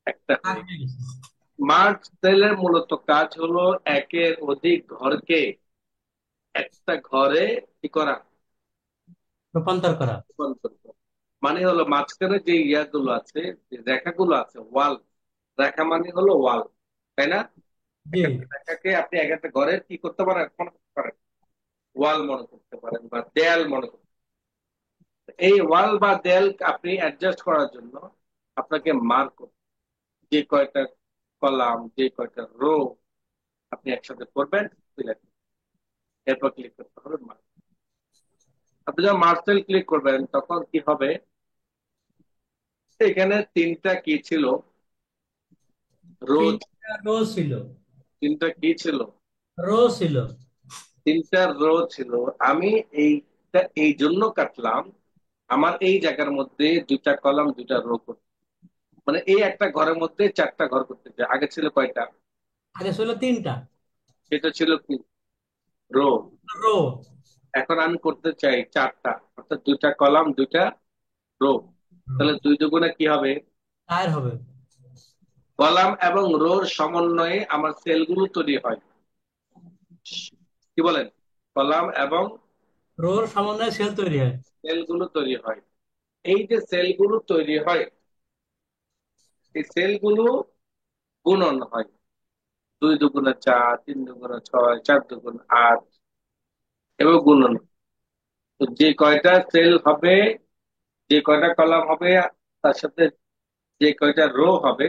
একটা ভাগ হয়ে হয়ে গেছে। গেছে। মার্জ সেলের মূলত কাজ হলো একের অধিক ঘরকে একটা ঘরে কি করা, রূপান্তর করা। রূপান্তর করা। মানে হলো মাঝখানে যে ইয়াগুলো আছে, যে রেখাগুলো আছে, ওয়াল রেখা মানে হলো ওয়াল, তাই না? জি। একটা রেখাকে আপনি এক একটা ঘরের কি করতে পারেন, মনে করতে পারেন, ওয়াল মনে করতে পারেন বা দেয়াল মনে করতে পারেন। এই ওয়াল বা দেয়াল আপনি অ্যাডজাস্ট করার জন্য আপনাকে মার্ক করতে হবে। যে কয়টা কলাম, যে কয়টা রো আপনি একসাথে করবেন, select, এরপর ক্লিক করতে হবে মার্ক। আপনি যখন মার্সেল ক্লিক করবেন তখন কি হবে, এখানে তিনটা কি ছিল, রো, তিনটা রো ছিল। তিনটা কি ছিল, রো ছিল। তিনটা রো ছিল। আমি এইটা এই জন্য কাটলাম, আমার এই জায়গার মধ্যে দুইটা কলাম দুইটা রো করতে, মানে এই একটা ঘরের মধ্যে চারটা ঘর করতে চাই। আগে ছিল কয়টা, আগে ছিল তিনটা সেটা ছিল কি, রো। রো। এখন আমি করতে চাই চারটা, অর্থাৎ দুইটা কলাম দুইটা রো। তাহলে দুই দুগুণে কি হবে, টায়ার হবে। কলাম এবং রোর সমন্বয়ে আমার সেলগুলো তৈরি হয়। কি বলেন, কলাম এবং রোর সমন্বয়ে সেল তৈরি হয়। সেলগুলো তৈরি হয়। এই যে সেলগুলো তৈরি হয়, এই সেলগুলো গুণন হয়। দুই দুগুণে চার, তিন দুগুণে ছয়, চার দুগুণ আট, এবং গুণন। তো যে কয়টা সেল হবে, যে কয়টা কলাম হবে, তার সাথে যে কয়টা রো হবে,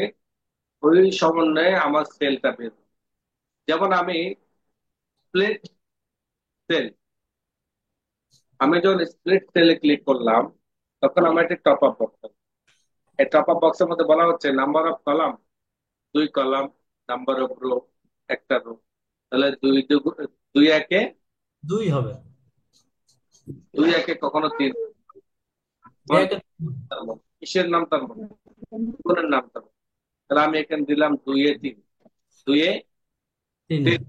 ওই সমন্বয়ে আমার সেলটা বের হবে। যেমন আমি স্প্লিট সেল, আমি যখন স্প্লিট সেলে ক্লিক করলাম তখন আমার একটা টপ আপ বক্স, এই টপ আপ বক্সের মধ্যে বলা হচ্ছে নাম্বার অফ কলাম দুই কলাম, নাম্বার অফ রো একটা রো। তাহলে দুই একে, দুই হবে। দুই একে কখনো তিন, দুই আমার একটা তার মধ্যে কিসের নাম, তার মধ্যে গুণের নাম তার মধ্যে। তাহলে আমি এখানে দিলাম দুইয়ে তিন, দুইয়ে তিন। তিন,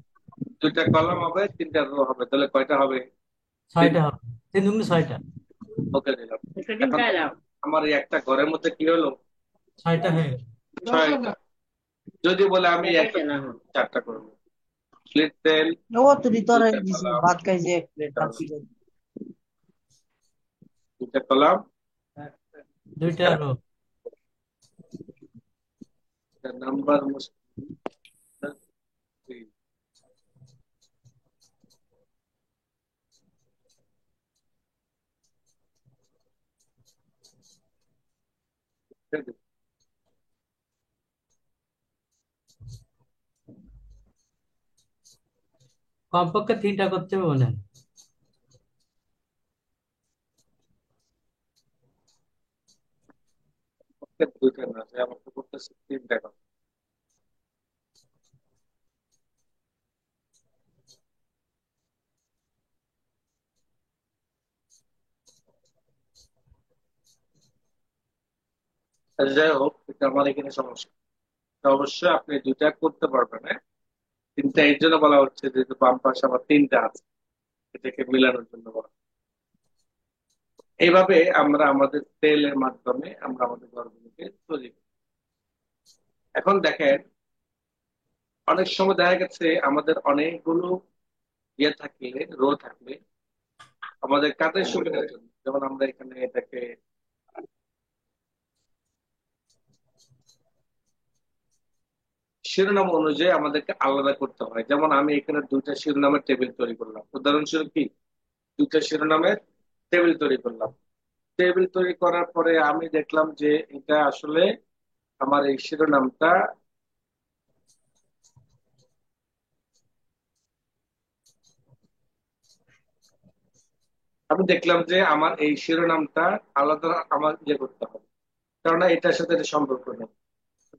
দুইটা কলাম হবে তিনটা রো হবে, তাহলে কয়টা হবে, তিন। ছয়টা হবে। তিন দুগুণে ছয়টা। ওকে দিলাম। এখন আমার এই একটা ঘরের মধ্যে কি হলো, ছয়টা হয়ে গেল। ছয়টা। যদি বলে আমি একটা চারটা করবো, স্প্লিট সেল, ও তো ভিতরে দুইটা দিছি কলাম, ভাত খাইছে এক প্লেট ভাত খাইছে। দুইটা কলাম, দুইটা রো। নাম্বার কমপক্ষে তিনটা করতে হবে মনে হয়। দুইটা না, আমার তো করতেছে তিনটা কথা। আচ্ছা, যাই হোক, এটা আমার এখানে সমস্যা। তো অবশ্যই আপনি দুইটা করতে পারবেন, হ্যাঁ। তিনটা এর জন্য বলা হচ্ছে যেহেতু বাম পাশে আমার তিনটা আছে, এটাকে মিলানোর জন্য বলা। এইভাবে আমরা আমাদের সেলের মাধ্যমে আমরা আমাদের ঘরগুলোকে তৈরি করি। এখন দেখেন, অনেক সময় দেখা গেছে আমাদের অনেকগুলো ইয়ে থাকলে, রো থাকলে আমাদের কাজের সুবিধার জন্য, যেমন আমরা এখানে এটাকে শিরোনাম অনুযায়ী আমাদেরকে আলাদা করতে হয়। যেমন আমি এখানে দুইটা শিরোনামের টেবিল তৈরি করলাম, উদাহরণস্বরূপ কি, দুইটা শিরোনামের টেবিল তৈরি করলাম। টেবিল তৈরি করার পরে আমি দেখলাম যে এটা আসলে আমার এই শিরোনামটা, আমি দেখলাম যে আমার এই শিরোনামটা আলাদা আমার ইয়ে করতে হবে, কারণ এটার সাথে এটা সম্পর্ক নেই।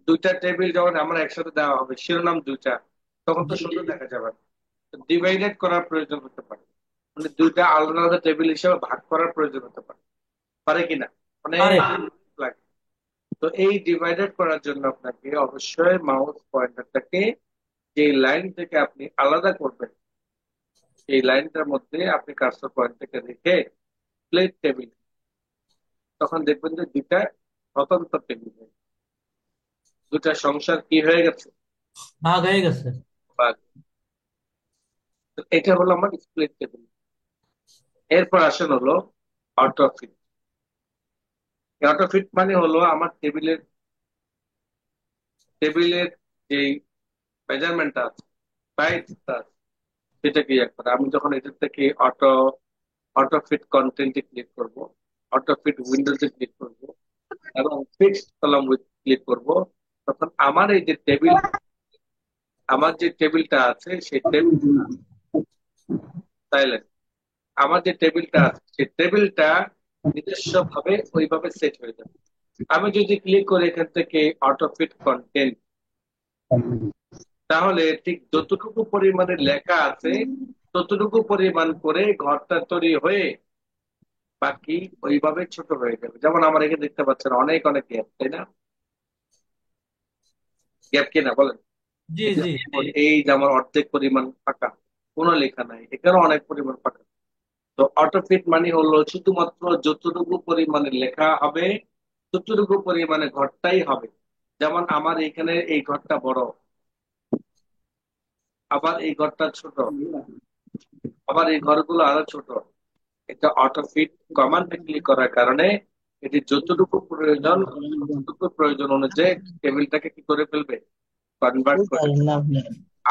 দুইটা টেবিল যখন আমার একসাথে দেওয়া হবে, শিরোনাম দুইটা, তখন তো জি। সুন্দর দেখা যাবে। ডিভাইডেড করার প্রয়োজন হতে পারে। মানে দুইটা আলাদা আলাদা টেবিল হিসেবে ভাগ করার প্রয়োজন হতে পারে, পারে কিনা? অনেক পারে। লাগে। তো এই ডিভাইডেড করার জন্য আপনাকে অবশ্যই মাউস পয়েন্টারটাকে যে লাইন থেকে আপনি আলাদা করবেন, এই লাইনটার মধ্যে আপনি কার্সর পয়েন্টটাকে রেখে প্লেট টেবিল, তখন দেখবেন যে দুইটা স্বতন্ত্র টেবিল, দুটা সংসার কি হয়ে গেছে, ভাগ হয়ে গেছে। বা এটা হলো আমার স্প্লিট টেবিল। এরপর আসেন হলো অটোফিট। অটোফিট মানে হলো আমার টেবিলের টেবিলের যে মেজারমেন্ট আছে, সাইজটা আছে, সেটাকে ইয়ে করে। আমি যখন এটার থেকে অটোফিট কন্টেন্টে ক্লিক করব, অটোফিট উইন্ডোতে ক্লিক করব এবং ফিক্সড কলাম উইথ ক্লিক করব, তখন আমার এই যে টেবিল, আমার যে টেবিলটা আছে সেই টেবিল, তাইলে আমার যে টেবিলটা আছে সেই টেবিলটা নিজস্ব ভাবে ওইভাবে সেট হয়ে যাবে। আমি যদি ক্লিক করি এখান থেকে অটোফিট কন্টেন্ট, তাহলে ঠিক যতটুকু পরিমাণে লেখা আছে ততটুকু পরিমাণ করে ঘরটা তৈরি হয়ে বাকি ওইভাবে ছোট হয়ে যাবে। যেমন আমার এখানে দেখতে পাচ্ছেন অনেক অনেক গ্যাপ, তাই না? গ্যাপ কিনা বলেন? জি এই যে জি। এই যে আমার অর্ধেক পরিমাণ ফাঁকা, কোনো লেখা নাই, এখানে অনেক পরিমাণ ফাঁকা। তো অটোফিট মানে হলো শুধুমাত্র যতটুকু পরিমাণে লেখা হবে ততটুকু পরিমাণে ঘরটাই হবে। যেমন আমার এখানে এই ঘরটা বড়, আবার এই ঘরটা ছোট, আবার এই ঘরগুলো আরো ছোট। এটা অটোফিট কমান্ডে ক্লিক করার কারণে এটি যতটুকু প্রয়োজন ততটুকু প্রয়োজন অনুযায়ী টেবিলটাকে কি করে ফেলবে, কনভার্ট বুঝতে করে। পারেন না আপনি।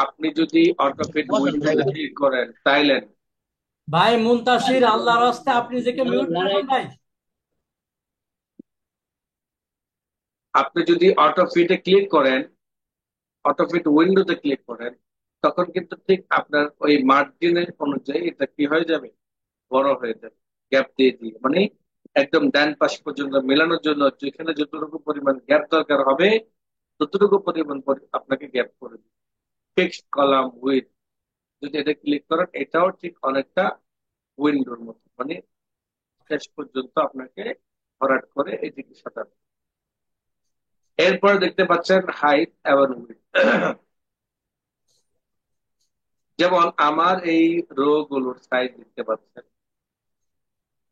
আপনি যদি অটোফিট বসেন উইন্ডোতে জায়গায়। ক্লিক করেন তাইলে ভাই মুনতাসির, আল্লাহর রাস্তে আপনি নিজেকে মিউট করবেন ভাই। আপনি যদি অটোফিটে ক্লিক করেন, অটোফিট উইন্ডোতে ক্লিক করেন, তখন কিন্তু ঠিক আপনার ওই মার্জিনের অনুযায়ী এটা কি হয়ে যাবে, বড় হয়ে যাবে, গ্যাপ দিয়ে দিয়ে, মানে একদম ডান পাশ পর্যন্ত মেলানোর জন্য যেখানে যতটুকু পরিমাণ গ্যাপ দরকার হবে ততটুকু পরিমাণ আপনাকে গ্যাপ করে দিবে। ফিক্সড কলাম উইথ, যদি এটা ক্লিক করেন এটাও ঠিক অনেকটা উইন্ডোর মতো, মানে শেষ পর্যন্ত আপনাকে ভরাট করে এদিকে সাজাবে। এরপর দেখতে পাচ্ছেন হাইট এবং উইথ। যেমন আমার এই রো গুলোর সাইজ দেখতে পাচ্ছেন,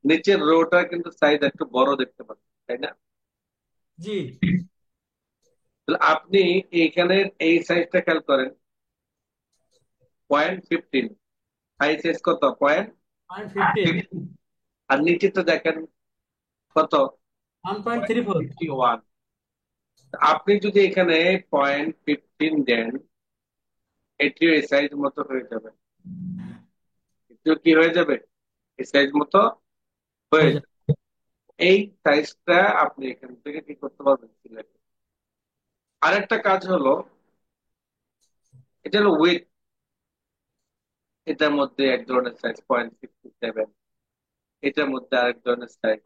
নিচের রোটা কিন্তু সাইজ একটু বড় দেখতে পাচ্ছেন, তাই না? জি। তাহলে আপনি এইখানে এই সাইজটা খেয়াল করেন, 0.15, হাই সাইজ কত, 1.15, 0.15, আর নিচেটা দেখেন কত, 1.34। 51। আপনি যদি এখানে 0.15 দেন, এটিও এই সাইজ মতো হয়ে যাবে, এটিও কি হয়ে যাবে, এই সাইজ মতো হয়ে হয়ে যাবে। যাবে। এই সাইজটা আপনি এখান থেকে কি করতে পারবেন, সিলেক্ট। আরেকটা কাজ হলো, এটা হলো উইথ, এটার মধ্যে এক ধরনের সাইজ 0.67, এটার মধ্যে আরেক ধরনের সাইজ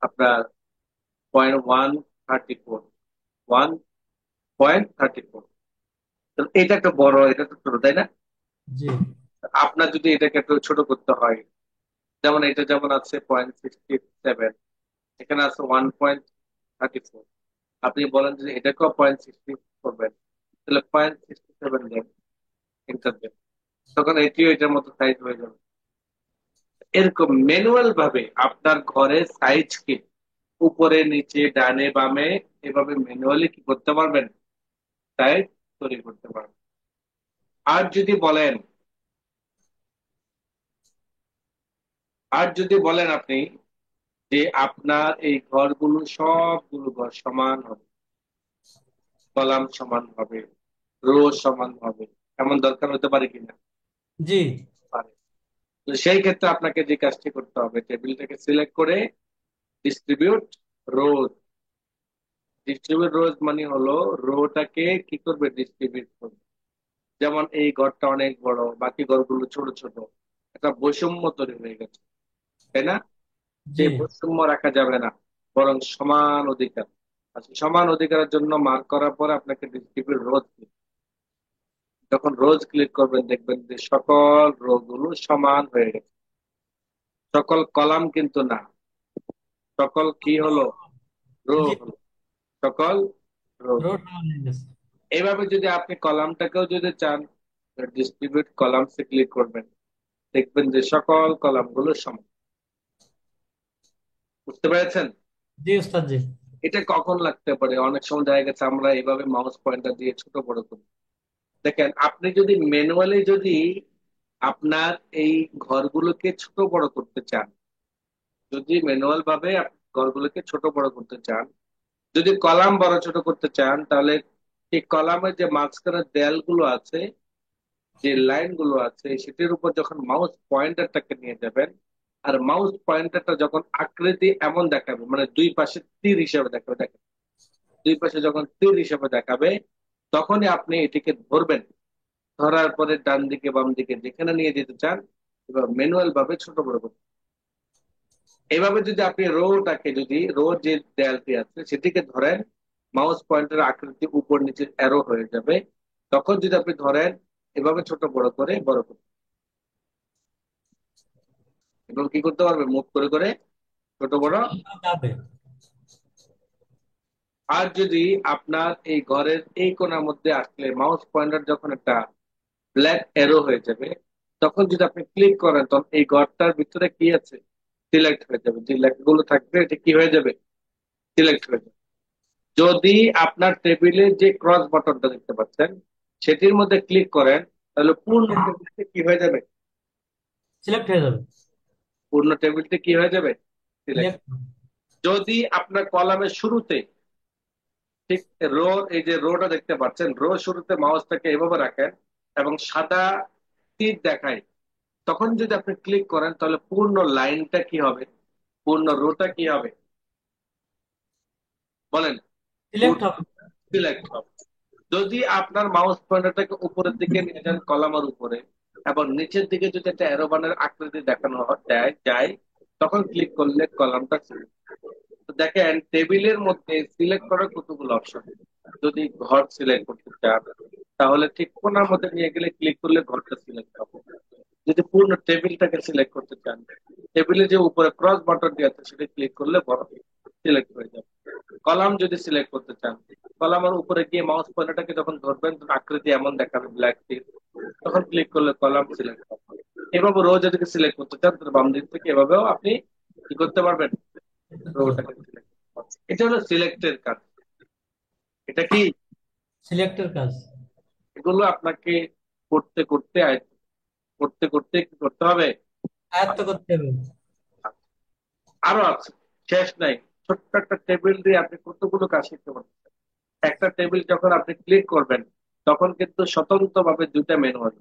আপনার 0.134, 1.34। এটা একটা বড়, এটা তো ছোট, তাই না? জি আপনার যদি এটাকে একটু ছোট করতে হয়, যেমন এটা যেমন আছে 0.67, এখানে আছে 1.34, আপনি বলেন যে এটাকেও 0.60 করবেন, তাহলে 0.67 দেন, এন্টার দেন, তখন এটিও এটার মতো সাইজ হয়ে যাবে। এরকম ম্যানুয়াল ভাবে আপনার ঘরের সাইজকে উপরে নিচে ডানে বামে এভাবে ম্যানুয়ালি কি করতে পারবেন, সাইজ তৈরি করতে পারবেন। আর যদি বলেন, আর যদি বলেন আপনি যে আপনার এই ঘরগুলো সবগুলো ঘর সমান হবে, কলাম সমান হবে, রো সমান হবে, এমন দরকার হতে পারে কিনা? জি। পারে। তো সেই ক্ষেত্রে আপনাকে যে কাজটি করতে হবে, টেবিলটাকে সিলেক্ট করে ডিস্ট্রিবিউট রোজ। ডিস্ট্রিবিউট রোজ মানে হলো রোটাকে কি করবে, ডিস্ট্রিবিউট করবে। যেমন এই ঘরটা অনেক বড়, বাকি ঘরগুলো ছোট ছোট, একটা বৈষম্য তৈরি হয়ে গেছে, তাই না? জি সেই বৈষম্য রাখা যাবে না, বরং সমান অধিকার। আচ্ছা, সমান অধিকারের জন্য মার্ক করার পরে আপনাকে ডিস্ট্রিবিউট রোজ, যখন রোজ ক্লিক করবেন দেখবেন যে সকল রো গুলো সমান হয়ে গেছে। সকল কলাম কিন্তু না, সকল কি হলো, রো জি, হলো, সকল রো রোড হলো। সমান হয়ে গেছে। এইভাবে যদি আপনি কলামটাকেও যদি চান, ডিস্ট্রিবিউট কলামসে ক্লিক করবেন, দেখবেন যে সকল কলাম গুলো সমান। বুঝতে পেরেছেন? জি উস্তাদ জি। এটা কখন লাগতে পারে? অনেক সময় দেখা গেছে আমরা এইভাবে মাউস পয়েন্টার দিয়ে ছোট বড় করি। দেখেন, আপনি যদি ম্যানুয়ালি যদি আপনার এই ঘরগুলোকে ছোট বড় করতে চান, যদি ম্যানুয়াল ভাবে আপনি ঘরগুলোকে ছোট বড় করতে চান, যদি কলাম বড় ছোট করতে চান, তাহলে এই কলামের যে মাঝখানের দেয়ালগুলো আছে, যে লাইন গুলো আছে, সেটির উপর যখন মাউস পয়েন্টারটাকে নিয়ে যাবেন, আর মাউস পয়েন্টারটা যখন আকৃতি এমন দেখাবে, মানে দুই পাশে তীর হিসেবে দেখাবে, দেখেন দুই পাশে যখন তীর হিসেবে দেখাবে, তখনই আপনি এটিকে ধরবেন। ধরার পরে ডান দিকে বাম দিকে যেখানে নিয়ে যেতে চান, এবার ম্যানুয়াল ভাবে ছোট বড় করতে। এইভাবে যদি আপনি রোটাকে, যদি রো যে দেয়ালটি আছে সেটিকে ধরেন, মাউস পয়েন্টের আকৃতি উপর নিচে অ্যারো হয়ে যাবে। তখন যদি আপনি ধরেন, এভাবে ছোট বড় করে বড় করতে, এবং কি করতে পারবে, মুভ করে করে ছোট বড়। যাবে। আর যদি আপনার এই ঘরের এই কোণার মধ্যে আসলে মাউস পয়েন্টার যখন একটা ব্ল্যাক অ্যারো হয়ে যাবে, তখন যদি আপনি ক্লিক করেন, তখন এই ঘরটার ভিতরে কি আছে, সিলেক্ট হয়ে যাবে। যে লেখাগুলো থাকবে এটা কি হয়ে যাবে, সিলেক্ট হয়ে যাবে। যদি আপনার টেবিলে যে ক্রস বাটনটা দেখতে পাচ্ছেন সেটির মধ্যে ক্লিক করেন, তাহলে পূর্ণ টেবিলটি কি হয়ে যাবে, সিলেক্ট হয়ে যাবে। পূর্ণ টেবিলটি কি হয়ে যাবে, সিলেক্ট। সিলেক্ট। যদি আপনার কলামের শুরুতে ঠিক রো, এই যে রোটা দেখতে পাচ্ছেন, রো শুরুতে মাউসটাকে এভাবে রাখেন এবং সাদা তীর দেখায়, তখন যদি আপনি ক্লিক করেন, তাহলে পূর্ণ লাইনটা কি হবে, পূর্ণ রোটা কি হবে, বলেন, সিলেক্ট হবে। সিলেক্ট হবে। যদি আপনার মাউস পয়েন্টারটাকে উপরের দিকে নিয়ে যান কলামের উপরে, এবং নিচের দিকে যদি একটা অ্যারো বানের আকৃতি দেখানো যায়, তখন ক্লিক করলে কলামটা সিলেক্ট। তো দেখেন, টেবিলের মধ্যে সিলেক্ট করার কতগুলো অপশন। যদি ঘর সিলেক্ট করতে চান, তাহলে ঠিক কোনার মধ্যে নিয়ে গেলে ক্লিক করলে ঘরটা সিলেক্ট হবে। যদি পূর্ণ টেবিলটাকে সিলেক্ট করতে চান, টেবিলে যে উপরে ক্রস বাটনটি আছে সেটা ক্লিক করলে বড় সিলেক্ট হয়ে যাবে। কলাম যদি সিলেক্ট করতে চান, কলামের উপরে গিয়ে মাউস পয়েন্টারটাকে যখন ধরবেন, তখন আকৃতি এমন দেখাবে ব্ল্যাক টিক, তখন ক্লিক করলে কলাম সিলেক্ট হবে। এভাবে রো যদি সিলেক্ট করতে চান, তাহলে বাম দিক থেকে এভাবেও আপনি কি করতে পারবেন, রোটাকে সিলেক্ট। এটা হলো সিলেক্টের কাজ। এটা কি, সিলেক্টের কাজ। এগুলো আপনাকে করতে করতে করতে করতে কি করতে হবে। আয়ত্ত করতে হবে। আরো আছে, শেষ নাই। ছোট্ট একটা টেবিল দিয়ে আপনি কতগুলো কাজ শিখতে পারবেন। একটা টেবিল যখন আপনি ক্লিক করবেন, তখন কিন্তু স্বতন্ত্র ভাবে দুইটা মেনু হবে।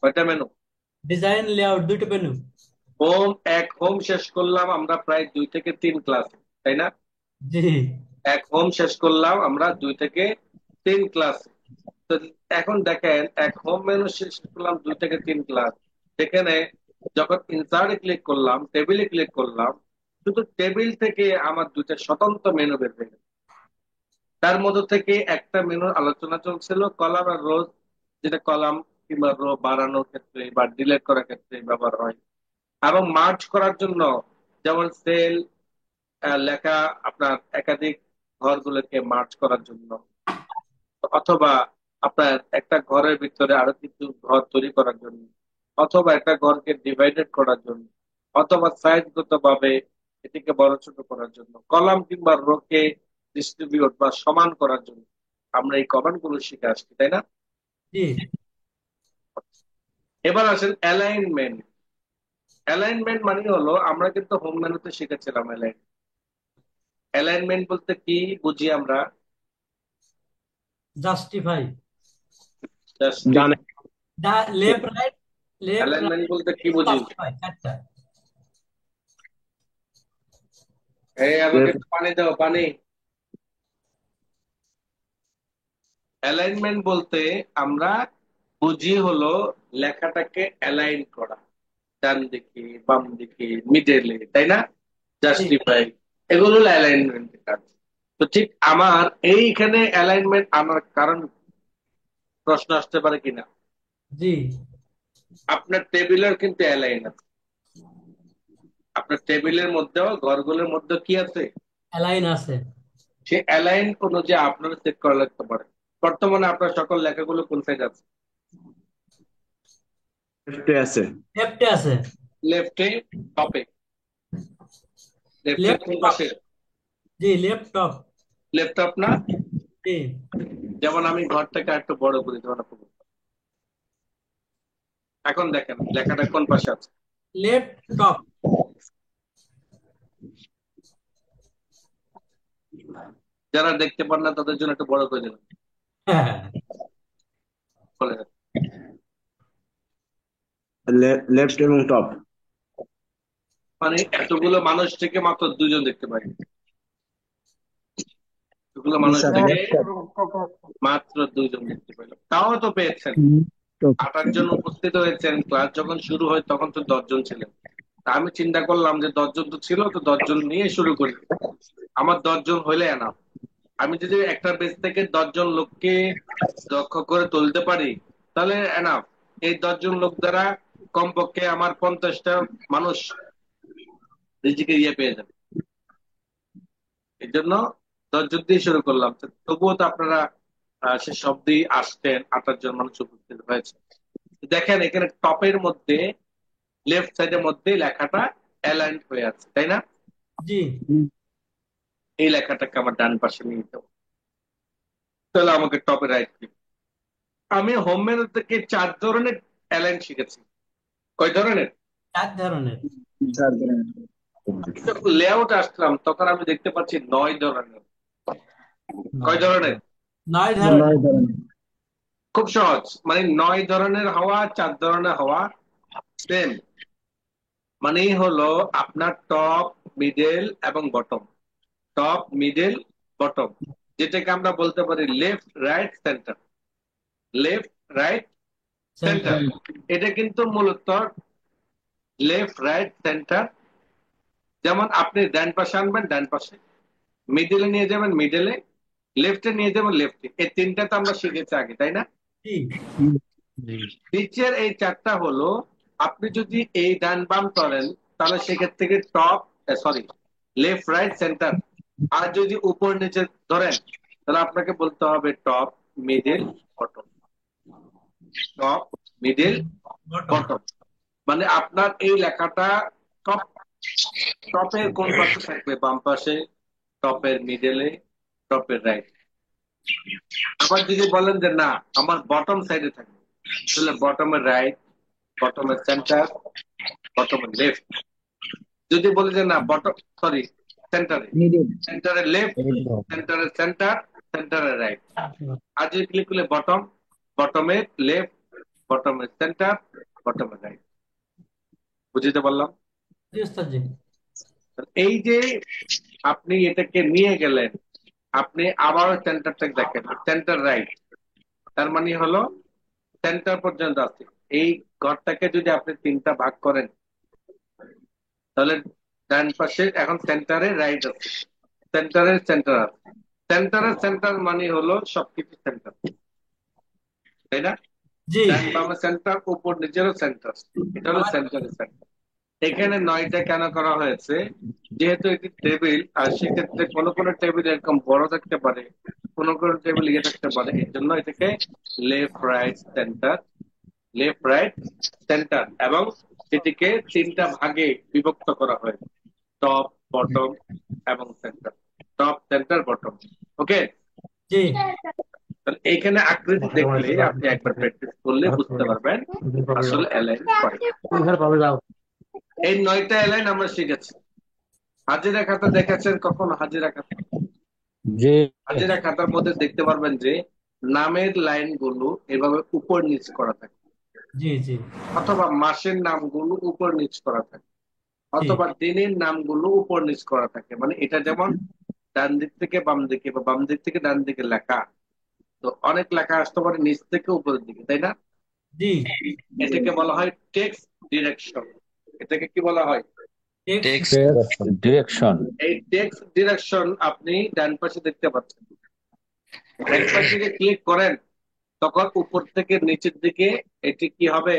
কয়টা মেনু, ডিজাইন লেআউট দুইটা মেনু। হোম, হোম শেষ করলাম আমরা প্রায় 2 থেকে 3 ক্লাস, তাই না? জি। হোম শেষ করলাম আমরা 2 থেকে 3 ক্লাস। তো এখন দেখেন, হোম মেনু শেষ করলাম 2 থেকে 3 ক্লাস। সেখানে যখন ইনসার্টে ক্লিক করলাম, টেবিলে ক্লিক করলাম, শুধু টেবিল থেকে আমার দুইটা স্বতন্ত্র মেনু বের হয়ে গেল। তার মধ্যে থেকে একটা মেনুর আলোচনা চলছিল কলাম আর রোজ, যেটা কলাম কিংবা রো বাড়ানোর ক্ষেত্রে বা ডিলিট করার ক্ষেত্রে ব্যবহার হয়, এবং মার্জ করার জন্য, যেমন সেল লেখা আপনার একাধিক ঘরগুলোকে মার্জ করার জন্য, অথবা আপনার একটা ঘরের ভিতরে আরো কিছু ঘর তৈরি করার জন্য, অথবা একটা ঘরকে ডিভাইডেড করার জন্য, অথবা সাইজগত ভাবে এটিকে বড় ছোট করার জন্য, কলাম কিংবা রোকে ডিস্ট্রিবিউট বা সমান করার জন্য আমরা এই কমান্ড গুলো শিখে আসছি, তাই না? জি। এবার আসেন অ্যালাইনমেন্ট। অ্যালাইনমেন্ট মানে হলো, আমরা কিন্তু হোম মেনুতে শিখেছিলাম অ্যালাইনমেন্ট বলতে কি বুঝি আমরা, জাস্টিফাই। জাস্ট জানে। Left right, left alignment right, বলতে কি বুঝি, জাস্টিফাই চারটা। এই আমাকে একটু পানি দাও, পানি। অ্যালাইনমেন্ট বলতে আমরা বুঝি হলো লেখাটাকে অ্যালাইন করা, ডান দিকে বাম দিকে মিডলে, তাই না? জি। জাস্টিফাই, এগুলো হলো অ্যালাইনমেন্টের কাজ। তো ঠিক আমার এইখানে অ্যালাইনমেন্ট আনার কারণ, প্রশ্ন আসতে পারে কিনা। জি, আপনার টেবিলের কিন্তু অ্যালাইন আছে, আপনার টেবিলের মধ্যেও ঘরগুলোর মধ্যে কি আছে, অ্যালাইন আছে। সে অ্যালাইন অনুযায়ী আপনারা চেক করা লাগতে পারে। বর্তমানে আপনার সকল লেখাগুলো কোন সাইড আছে? লেফটে আছে। লেফটে আছে। লেফটে, টপে, লেফটের লেফট কোন টপ। পাশে? জি, লেফট টপ। লেফট টপ না? জি, যেমন আমি ঘরটাকে একটু বড় করি, যেমন এখন দেখেন লেখাটা কোন পাশে আছে। Left top. যারা দেখতে পান না তাদের জন্য একটু বড় করে দিলাম, হ্যাঁ, বলে দেন। লেফট এবং টপ। মানে এতগুলো মানুষ থেকে মাত্র দুজন দেখতে পাই, এতগুলো মানুষ থেকে মাত্র দুজন দেখতে পেলাম, তাও তো পেয়েছেন। 8 জন উপস্থিত হয়েছেন, ক্লাস যখন শুরু হয় তখন তো 10 জন ছিলেন। তা আমি চিন্তা করলাম যে 10 জন তো ছিল, তো 10 জন নিয়ে শুরু করি। আমার 10 জন হইলে না, আমি যদি একটা বেস থেকে 10 জন লোককে দক্ষ করে তুলতে পারি তাহলে এনাফ। এই 10 জন লোক দ্বারা কমপক্ষে আমার 50টা মানুষ নিজেকে ইয়ে পেয়ে যাবে। এই জন্য 10 জন দিয়ে শুরু করলাম। তো তবুও তো আপনারা সে শব্দেই আসতেন, 28 জন মানুষ উপস্থিত হয়েছে। দেখেন এখানে টপের মধ্যে লেফট সাইডের মধ্যে লেখাটা অ্যালাইন হয়ে আছে, তাই না? জি, এই লেখাটাকে আমার ডান পাশে নিয়ে যেতে হবে। তাহলে আমাকে টপে রাইট ক্লিক। আমি হোম মেনু থেকে 4 ধরনের অ্যালাইন শিখেছি। কয় ধরনের? 4 ধরনের। যখন লেআউট আসলাম তখন আমি দেখতে পাচ্ছি 9 ধরনের। কয় ধরনের? 9 ধরনের। খুব সহজ, মানে 9 ধরনের হওয়া, 4 ধরনের হওয়া সেম। মানে হলো আপনার টপ, মিডল এবং বটম। টপ, মিডল, বটম, যেটাকে আমরা বলতে পারি left, right, centre. Left, right, centre. এটা কিন্তু মূলত লেফট, রাইট, সেন্টার। যেমন আপনি ডান পাশে আনবেন ডান পাশে, মিডলে নিয়ে যাবেন মিডলে, লেফটে নিয়ে যাবেন লেফটে। এই তিনটা তো আমরা শিখেছি আগে, তাই না? জি, নিচের এই 4টা হলো আপনি যদি এই ডান বাম করেন তাহলে সেক্ষেত্রে top, sorry, left, right, centre. আর যদি উপর নিচে ধরেন তাহলে আপনাকে বলতে হবে top, middle, bottom. Top, middle, bottom. মানে আপনার এই লেখাটা টপ, টপের কোন পাশে থাকবে? বাম পাশে, টপের মিডলে, টপের রাইট। আবার যদি বলেন যে না আমার বটম সাইডে থাকবে, তাহলে বটমের রাইট, বটমের সেন্টার, বটমের লেফট। যদি বলি যে না বটম, সরি, সেন্টারে, সেন্টারের লেফট, সেন্টারের সেন্টার, সেন্টারের রাইট। আর যদি ক্লিক করলে বটম, বটমের লেফট, বটমের সেন্টার, বটমের রাইট। বুঝতে পারলাম? জি ওস্তাদ জি। এই যে আপনি এটাকে নিয়ে গেলেন, আপনি আবার সেন্টারটাকে দেখেন, সেন্টার রাইট, তার মানে হলো সেন্টার পর্যন্ত আছে। এই ঘরটাকে যদি আপনি 3টা ভাগ করেন তাহলে ডান পাশে এখন সেন্টারে রাইট আছে, সেন্টারের সেন্টার আছে। সেন্টারের সেন্টার মানে হলো সবকিছু সেন্টার, তাই না? জি, ডান বামে সেন্টার, উপর নিচেরও সেন্টার, এটা হলো সেন্টারের সেন্টার। এখানে 9টা কেন করা হয়েছে? যেহেতু এটি টেবিল, আর সেক্ষেত্রে কোনো কোনো টেবিল এরকম বড় থাকতে পারে, কোনো কোনো টেবিল ইয়ে থাকতে পারে, এর জন্য এটাকে left, right, centre, left, right, centre, এবং সেটিকে 3টা ভাগে বিভক্ত করা হয়েছে, টপ, বটম এবং centre. Top, centre, bottom. Okay, জি, এইখানে আকৃতি দেখলে আপনি একবার প্র্যাকটিস করলে বুঝতে পারবেন আসলে অ্যালাইন কয়টা। এই 9টা অ্যালাইন আমরা শিখেছি। হাজিরা খাতা দেখেছেন কখনো? হাজিরা খাতা, হাজিরা খাতার মধ্যে দেখতে পারবেন যে নামের লাইন গুলো এভাবে উপর নিচ করা থাকে, জি, জি, অথবা মাসের নামগুলো উপর নিচ করা থাকে, জি, অথবা দিনের নামগুলো উপর নিচ করা থাকে। মানে এটা যেমন ডান দিক থেকে বাম দিকে বা বাম দিক থেকে ডান দিকে লেখা, তো অনেক লেখা আসতে পারে নিচ থেকে উপরের দিকে, তাই না? জি। এটাকে বলা হয় টেক্সট ডিরেকশন। এটাকে কি বলা হয়? Text direction. এই টেক্সট ডিরেকশন আপনি ডান পাশে দেখতে পাচ্ছেন। এক পাশে ক্লিক করেন তখন উপর থেকে নিচের দিকে এটি কি হবে,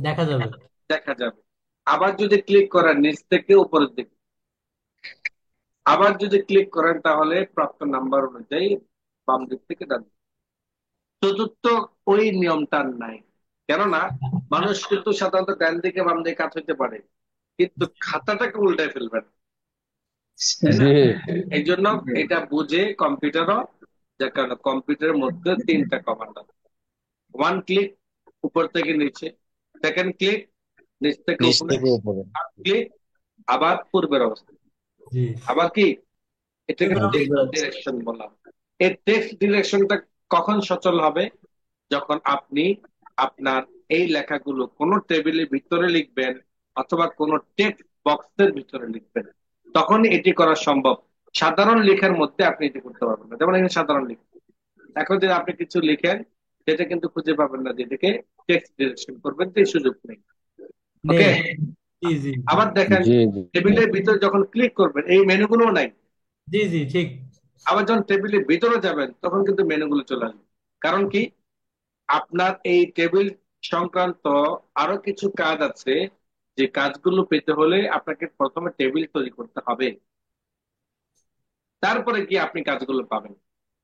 দেখা যাবে। দেখা যাবে। আবার যদি ক্লিক করেন নিচ থেকে উপরের দিকে, আবার যদি ক্লিক করেন তাহলে প্রাপ্ত নাম্বার অনুযায়ী বাম দিক থেকে ডান দিক। চতুর্থ ওই নিয়মটা আর নাই, কেননা মানুষ কিন্তু সাধারণত ডান দিকে বাম দিকে কাজ হইতে পারে, কিন্তু খাতাটাকে উল্টায় ফেলবেন, তাই না? জি এই জন্য এটা বুঝে কম্পিউটারও, যার কারণে কম্পিউটারের মধ্যে তিনটা কমান্ড আছে। ওয়ান ক্লিক উপর থেকে নিচে, সেকেন্ড ক্লিক নিচ থেকে নিচ উপরে, থেকে উপরে। থার্ড ক্লিক আবার পূর্বের অবস্থা, জি, আবার কি এটাকে পূর্বের টেক্সট অবস্থা। ডিরেকশন বললাম। এই টেক্সট ডিরেকশনটা কখন সচল হবে, যখন আপনি আপনার এই লেখাগুলো কোন টেবিলের ভিতরে লিখবেন অথবা কোন টেক্সট বক্সের ভিতরে লিখবেন, তখন এটি করা সম্ভব। সাধারণ লেখার মধ্যে আপনি এটি করতে পারবেন না। যেমন এখানে সাধারণ লেখা, এখন যদি আপনি কিছু লিখেন সেটা কিন্তু খুঁজে পাবেন না, যেটাকে টেক্সট ডিরেকশন করবেন সেই সুযোগ নেই। ওকে, নেই। জি জি আবার দেখেন জি জি টেবিলের ভিতরে যখন ক্লিক করবেন এই মেনুগুলো নাই। জি জি ঠিক। আবার যখন টেবিলের ভিতরে যাবেন তখন কিন্তু মেনুগুলো চলে আসবে। কারণ কি, আপনার এই টেবিল সংক্রান্ত আরো কিছু কাজ আছে, যে কাজগুলো পেতে হলে আপনাকে প্রথমে টেবিল তৈরি করতে হবে, তারপরে কি আপনি কাজগুলো পাবেন।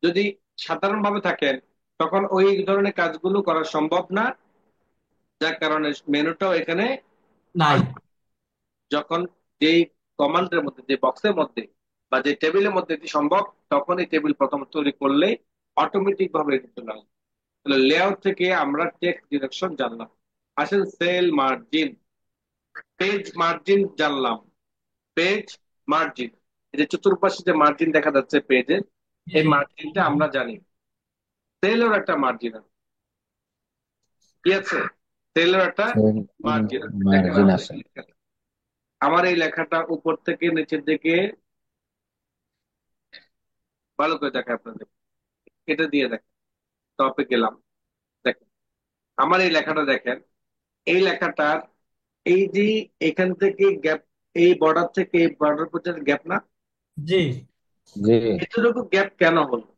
যদি সাধারণভাবে থাকেন তখন ওই ধরনের কাজগুলো করা সম্ভব না, যার কারণে মেনুটাও এখানে নাই। আসবে। যখন যেই কমান্ডের মধ্যে, যে বক্সের মধ্যে বা যে টেবিলের মধ্যে এটি সম্ভব, তখন এই টেবিল প্রথম তৈরি করলে অটোমেটিক ভাবে এটি চলে আসবে। তাহলে লেআউট থেকে আমরা টেক্সট ডিরেকশন জানলাম। আসেন সেল মার্জিন, পেজ মার্জিন জানলাম। পেজ মার্জিন, এই যে চতুর্পাশে যে মার্জিন দেখা যাচ্ছে পেজে, জি এই জি মার্জিনটা আমরা জানি। সেলের একটা মার্জিন আছে, কি আছে? সেলের একটা মার্জিন আছে। দেখেন মার্জিন আমার আছে। এই লেখাটা, আমার এই লেখাটা উপর থেকে নিচের দিকে ভালো করে দেখে আপনাদের, এটা দিয়ে দেখেন, টপে গেলাম, দেখেন আমার এই লেখাটা দেখেন, এই লেখাটার এই যে এখান থেকে গ্যাপ, এই বর্ডার থেকে এই বর্ডার পর্যন্ত গ্যাপ না, জি। জি এতটুকু গ্যাপ কেন হলো?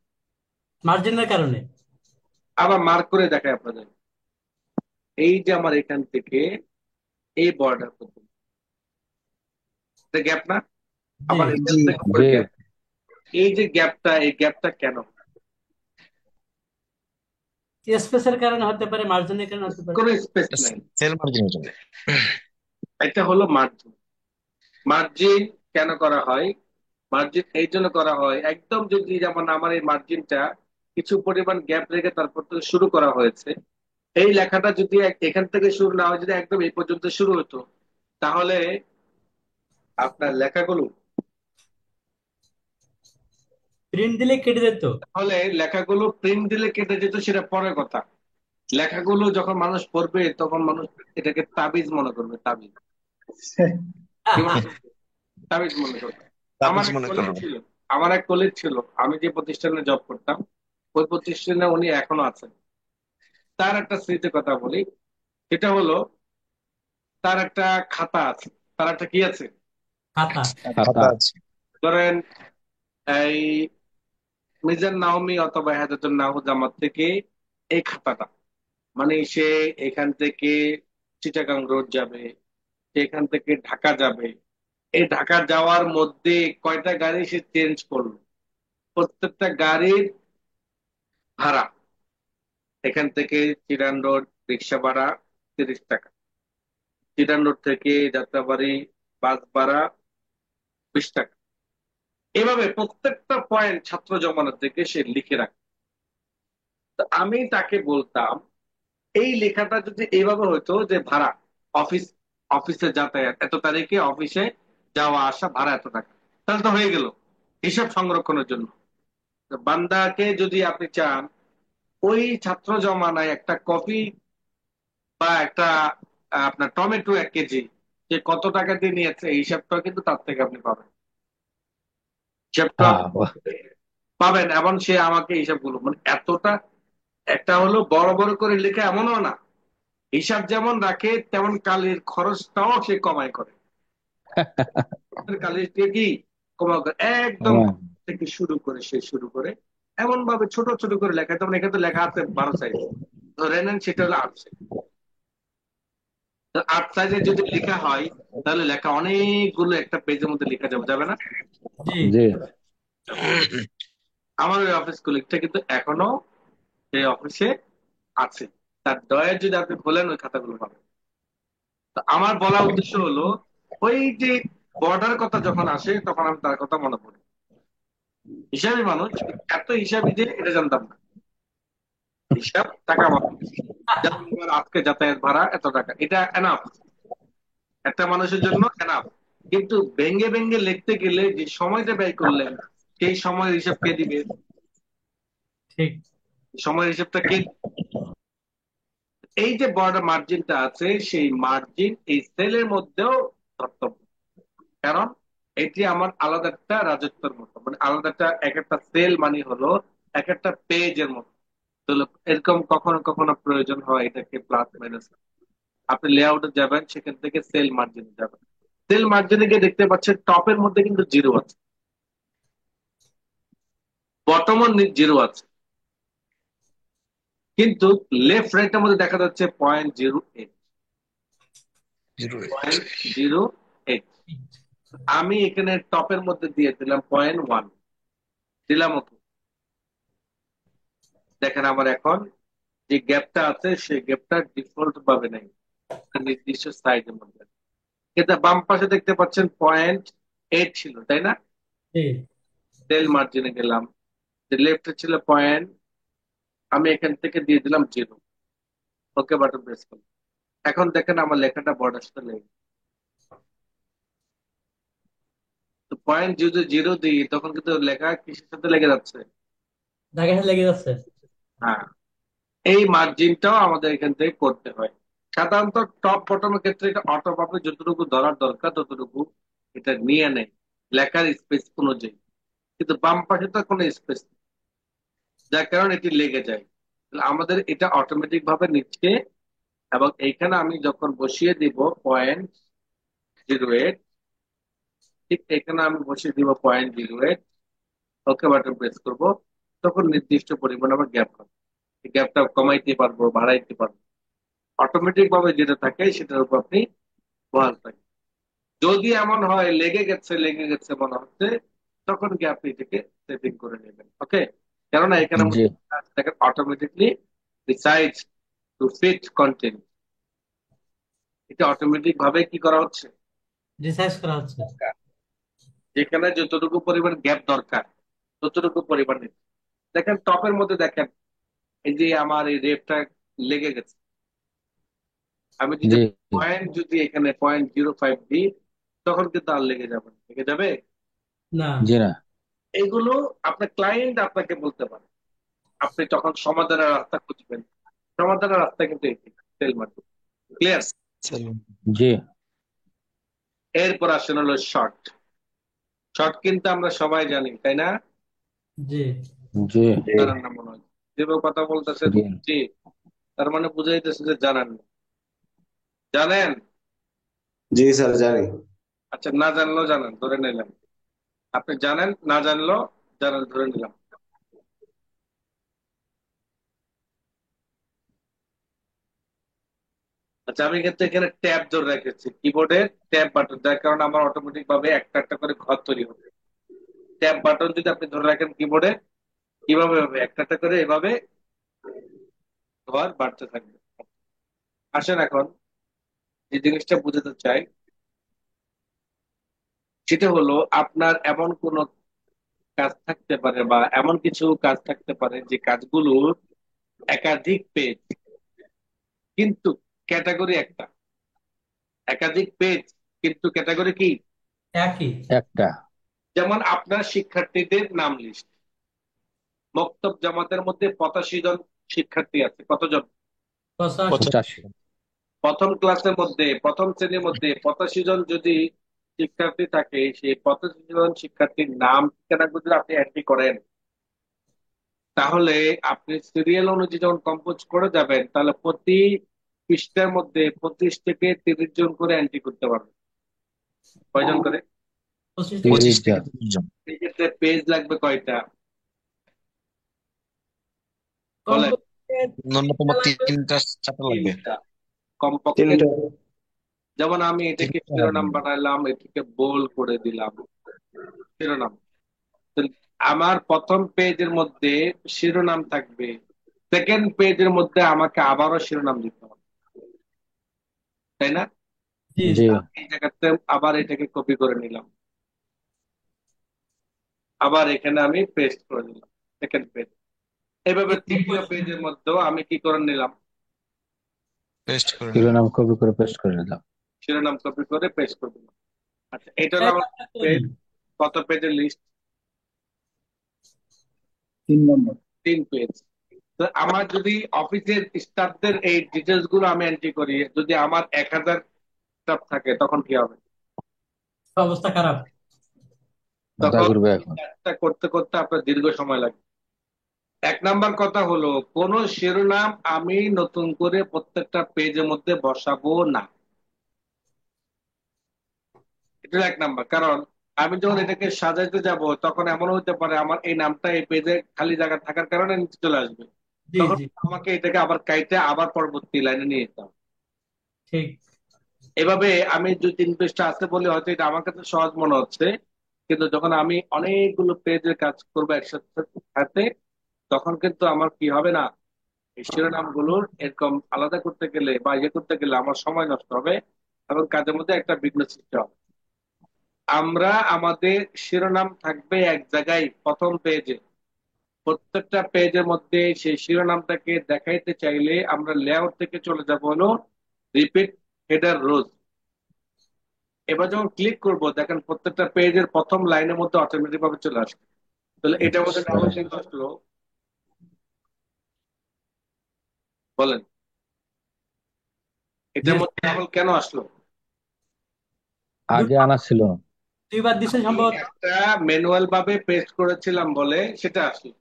মার্জিনের কারণে। আবার মার্ক করে দেখায় আপনাদের, এই যে আমার এখান থেকে এই বর্ডার পর্যন্ত গ্যাপ না, জি আবার এখান জি থেকে উপরে জি গ্যাপ, এই যে গ্যাপটা, এই গ্যাপটা কেন? স্পেসের কারণে হতে পারে, মার্জিনের কারণে হতে পারে। কোনো স্পেস নাই, সেল মার্জিনের জন্য। এটা হলো মার্জিন। মার্জিন কেন করা হয়? মার্জিন এই জন্য করা হয়, একদম যদি যেমন আমার এই মার্জিনটা কিছু পরিমাণ গ্যাপ রেখে তারপর থেকে শুরু করা হয়েছে, এই লেখাটা যদি এখান থেকে শুরু না হয়, যদি একদম এই পর্যন্ত শুরু হতো, তাহলে আপনার লেখাগুলো, প্রিন্ট দিলে কেটে যেত। তাহলে লেখাগুলো প্রিন্ট দিলে কেটে যেত, সেটা পরের কথা। লেখাগুলো যখন মানুষ পড়বে তখন মানুষ এটাকে তাবিজ মনে করবে, তাবিজ। কি মনে করবে? তাবিজ মনে করবে। আমার তাবিজ এক মনে কলিগ করো। ছিল, আমার এক কলিগ ছিল, আমি যে প্রতিষ্ঠানে জব করতাম ওই প্রতিষ্ঠানে উনি এখনো আছেন। তার একটা স্মৃতির কথা বলি, সেটা হলো তার একটা খাতা আছে। তার একটা কি আছে? খাতা। খাতা আছে। ধরেন এই মিজান নাওমি অথবা হেদায়েতুন নাহু জামাত থেকে এই খাতাটা, মানে সে এখান থেকে চিটাগাং রোড যাবে, সে এখান থেকে ঢাকা যাবে, এই ঢাকা যাওয়ার মধ্যে কয়টা গাড়ি সে চেঞ্জ করলো, প্রত্যেকটা গাড়ির ভাড়া, এখান থেকে চিরান রোড রিক্সা ভাড়া 30 টাকা, চিরান রোড থেকে যাত্রাবাড়ি বাস ভাড়া 20 টাকা। এভাবে প্রত্যেকটা পয়েন্ট ছাত্র জমানো থেকে সে লিখে রাখে। তো আমি তাকে বলতাম, এই লেখাটা যদি এইভাবে হইতো যে ভাড়া, অফিস, অফিসে যাতায়াত এত তারিখে, অফিসে যাওয়া আসা ভাড়া এত টাকা, তাহলে তো হয়ে গেল হিসাব সংরক্ষণের জন্য। তো বান্দাকে যদি আপনি চান ওই ছাত্র জমানায় একটা কফি বা একটা আপনার টমেটো 1 কেজি যে কত টাকা দিয়ে নিয়েছে, এই হিসাবটা কিন্তু তার থেকে আপনি পাবেন, হিসাবটা বাহ, পাবেন। এবং সে আমাকে হিসাবগুলো মানে এতটা, একটা হলো বড় বড় করে লেখা এমনও না, হিসাব যেমন রাখে তেমন কালির খরচটাও সে কমাই করে। কালির দিয়ে কি কমাই করে একদম হ্যাঁ। থেকে শুরু করে সে শুরু করে এমন ভাবে ছোট ছোট করে লেখা, যেমন এখানে তো লেখা আছে 12 সাইজ, ধরে নেন সেটা হলো 8 সাইজ। 8 সাইজে যদি লেখা হয় তাহলে লেখা অনেকগুলো একটা পেজের মধ্যে লেখা যাবে, যাবে না? জি জি আমার ওই অফিস কলিগটা কিন্তু এখনো সেই অফিসে আছে। তার ডয়ের যদি আপনি বলেন ওই খাতাগুলো পাবেন। তো আমার বলা উদ্দেশ্য হলো, ওই যে বর্ডার কথা যখন আসে তখন আমি তার কথা মনে পড়ে। হিসাবি মানুষ, এত হিসাবি যে এটা জানতাম না। হিসাব টাকা মাপে। যেমন এবার আজকে যাতায়াত ভাড়া এত টাকা, এটা এনাফ, একটা মানুষের জন্য এনাফ। কিন্তু ভেঙ্গে ভেঙ্গে লিখতে গেলে যে সময়টা ব্যয় করলেন, সেই সময়ের হিসাব কে দিবে? ঠিক। সময়ের হিসাবটা কে? এই যে বর্ডার মার্জিনটা আছে, সেই মার্জিন এই সেলের মধ্যেও ধর্তব্য। কারণ এটি আমার আলাদা একটা রাজত্বের মতো, মানে আলাদা একটা, এক একটা সেল মানে হলো এক একটা পেজের মতো। তো এরকম কখনো কখনো প্রয়োজন হয় এটাকে প্লাস মাইনাস। আপনি লেআউটে যাবেন, সেখান থেকে সেল মার্জিনে যাবেন। সেল মার্জিনে গিয়ে দেখতে পাচ্ছেন টপের মধ্যে কিন্তু জিরো আছে, বটমও জিরো আছে, কিন্তু লেফট রাইটের মধ্যে দেখা যাচ্ছে 0.08। 0.08। আমি এখানে টপের মধ্যে দিয়ে দিলাম 0.1, দিলাম ওকে। দেখেন আমার এখন যে গ্যাপটা আছে সেই গ্যাপটা ডিফল্ট ভাবে নেই, একটা নির্দিষ্ট সাইজের মধ্যে। কিন্তু বাম পাশে দেখতে পাচ্ছেন 0.8 ছিল, তাই না? জি সেল মার্জিনে গেলাম, লেফটে ছিল পয়েন্ট, আমি এখান থেকে দিয়ে দিলাম 0। ওকে বাটন প্রেস করলাম। এখন দেখেন আমার লেখাটা বর্ডার সাথে লেগে, তো পয়েন্ট যদি 0 দিই তখন কিন্তু লেখা কিসের সাথে লেগে যাচ্ছে? দাগের সাথে লেগে যাচ্ছে। হ্যাঁ, এই মার্জিনটাও আমাদের এখান থেকে করতে হয়। সাধারণত টপ বটমের ক্ষেত্রে এটা অটোভাবে যতটুকু ধরার দরকার ততটুকু এটা নিয়ে নেয় লেখার স্পেস অনুযায়ী, কিন্তু বাম পাশে তো কোনো স্পেস নেই, যার কারণে এটি লেগে যায়। তাহলে আমাদের এটা অটোমেটিক ভাবে নিচ্ছে। এবং এইখানে আমি যখন বসিয়ে দিব 0.08, ঠিক এখানে আমি বসিয়ে দিব 0.08, ওকে বাটন প্রেস করব, তখন নির্দিষ্ট পরিমাণ আমার গ্যাপ হবে। এই গ্যাপটা কমাইতে পারবো, বাড়াইতে পারবো। অটোমেটিক ভাবে যেটা থাকে সেটার উপর আপনি বহাল থাকেন। যদি এমন হয় লেগে গেছে লেগে গেছে মনে হচ্ছে, তখন কি আপনি এটাকে সেটিং করে নেবেন। ওকে, কেননা এখানে জি দেখেন automatically decide to fit content, এটা অটোমেটিক ভাবে কি করা হচ্ছে, রিসার্চ করা হচ্ছে। যেখানে যতটুকু পরিমাণ গ্যাপ দরকার ততটুকু পরিমাণ নিচ্ছে। দেখেন টপের মধ্যে দেখেন এই যে আমার এই রেফটা লেগে গেছে, আমি যদি জি পয়েন্ট যদি এখানে 0.05 দিই তখন কিন্তু আর লেগে যাবে না। লেগে যাবে? না। জি না এইগুলো আপনার ক্লায়েন্ট আপনাকে বলতে পারে, আপনি তখন সমাধানের রাস্তা খুঁজবেন। সমাধানের রাস্তা কিন্তু এটি সেল মার্কেট। ক্লিয়ার? জি এরপর আসেন হলো শর্ট। শর্ট কিন্তু আমরা সবাই জানি, তাই না? জি জি জানান না মনে হয়, যেভাবে কথা বলতেছেন। জি জি, তার মানে বুঝাইতেছে যে জানান না। জানেন? জি স্যার জানি। আচ্ছা, না জানলেও জানেন ধরে নিলাম। আপনি জানেন, না জানলেও জানেন ধরে নিলাম। আচ্ছা, আমি কিন্তু এখানে ট্যাব ধরে রেখেছি কিবোর্ডে, ট্যাব বাটন, যার কারণে আমার অটোমেটিক ভাবে একটা একটা করে ঘর তৈরি হবে। ট্যাব বাটন যদি আপনি ধরে রাখেন কিবোর্ডে, কিভাবে হবে? একটা একটা করে এভাবে ঘর বাড়তে থাকবে। আসেন এখন যে জিনিসটা বুঝাতে চাই সেটা হলো, আপনার এমন কোন কাজ থাকতে পারে বা এমন কিছু কাজ থাকতে পারে যে কাজগুলোর একাধিক পেজ, কিন্তু ক্যাটাগরি একটা। একাধিক পেজ কিন্তু ক্যাটাগরি কি? একই। একটা যেমন আপনার শিক্ষার্থীদের নাম লিস্ট, মক্তব জামাতের মধ্যে 85 জন শিক্ষার্থী আছে। কতজন? 85। 85 প্রথম ক্লাসের মধ্যে, প্রথম শ্রেণীর মধ্যে 85 জন যদি শিক্ষার্থী থাকে, সেই 85 জন শিক্ষার্থীর নাম ঠিকানা যদি আপনি এন্ট্রি করেন, তাহলে আপনি সিরিয়াল অনুযায়ী যখন কম্পোজ করে যাবেন, তাহলে প্রতি পৃষ্ঠার মধ্যে 25 থেকে 30 জন করে এন্ট্রি করতে পারবেন। কয়জন করে? 25 থেকে 30 25 থেকে জন 30 জন। এই ক্ষেত্রে পেজ লাগবে কয়টা? বলেন। কমপক্ষে ন্যূনতম লাগবে। তিনটা চারটা লাগবে। তিনটা কমপক্ষে। তিনটা। যেমন আমি এটাকে তিনটা শিরোনাম লাগবে। বানাইলাম, এটাকে বোল করে দিলাম শিরোনাম। তো আমার প্রথম পেজের মধ্যে শিরোনাম থাকবে, সেকেন্ড পেজের মধ্যে আমাকে আবারও শিরোনাম দিতে হবে, তাই না? জি জি জি। এই জায়গাতে আবার এটাকে কপি করে নিলাম, আবার এখানে আমি পেস্ট করে দিলাম সেকেন্ড পেজ। এভাবে তৃতীয় পেজের মধ্যেও আমি কি করে নিলাম, পেস্ট করে নিলাম। শিরোনাম কপি করে পেস্ট করে দিলাম। শিরোনাম কপি করে পেস্ট করে দিলাম। আচ্ছা, এটা হলো এই আমার কাজটা পেজ। করি। কত পেজের লিস্ট? 3 নম্বর। 3 পেজ। তো আমার যদি অফিসের স্টাফদের এই ডিটেলস গুলো আমি এন্ট্রি করি, যদি আমার 1000 স্টাফ থাকে তখন কি হবে? অবস্থা খারাপ। মাথা তখন ঘুরবে এখন। কাজটা করতে করতে আপনার দীর্ঘ সময় লাগবে। 1 নাম্বার কথা হলো, কোন শিরোনাম আমি নতুন করে প্রত্যেকটা পেজের মধ্যে বসাবো না। এটা 1 নাম্বার। কারণ আমি যখন এটাকে সাজাইতে যাব তখন এমন হতে পারে আমার এই নামটা এই পেজে খালি জায়গা থাকার কারণে নিচে চলে আসবে, জি তখন জি আমাকে এটাকে আবার কাইটে আবার পরবর্তী লাইনে নিয়ে যেতে হবে। ঠিক। এভাবে আমি 2-3 পৃষ্ঠা আছে বলে হয়তো এটা আমার কাছে সহজ মনে হচ্ছে, কিন্তু যখন আমি অনেকগুলো পেজের কাজ করবো একসাথে সাথে, তখন কিন্তু আমার কি হবে না, এই শিরোনাম গুলোর এরকম আলাদা করতে গেলে বা ইয়ে করতে গেলে আমার সময় নষ্ট হবে এবং কাজের মধ্যে একটা বিঘ্ন সৃষ্টি হবে। আমরা আমাদের শিরোনাম থাকবে এক জায়গায় প্রথম পেজে, প্রত্যেকটা পেজের মধ্যে সেই শিরোনামটাকে দেখাইতে চাইলে আমরা লেআউট থেকে চলে যাব হলো রিপিট হেডার রোজ। এবার যখন ক্লিক করব দেখেন প্রত্যেকটা পেজের প্রথম লাইনের মধ্যে অটোমেটিক ভাবে চলে আসবে। তাহলে এটার মধ্যে আচ্ছা। ডাবল কেন আসলো বলেন, জি এটার মধ্যে ডাবল কেন আসলো? আগে আনা ছিল। দুইবার দিছে আমি সম্ভবত। একটা ম্যানুয়াল ভাবে পেস্ট করেছিলাম বলে সেটা আসলো,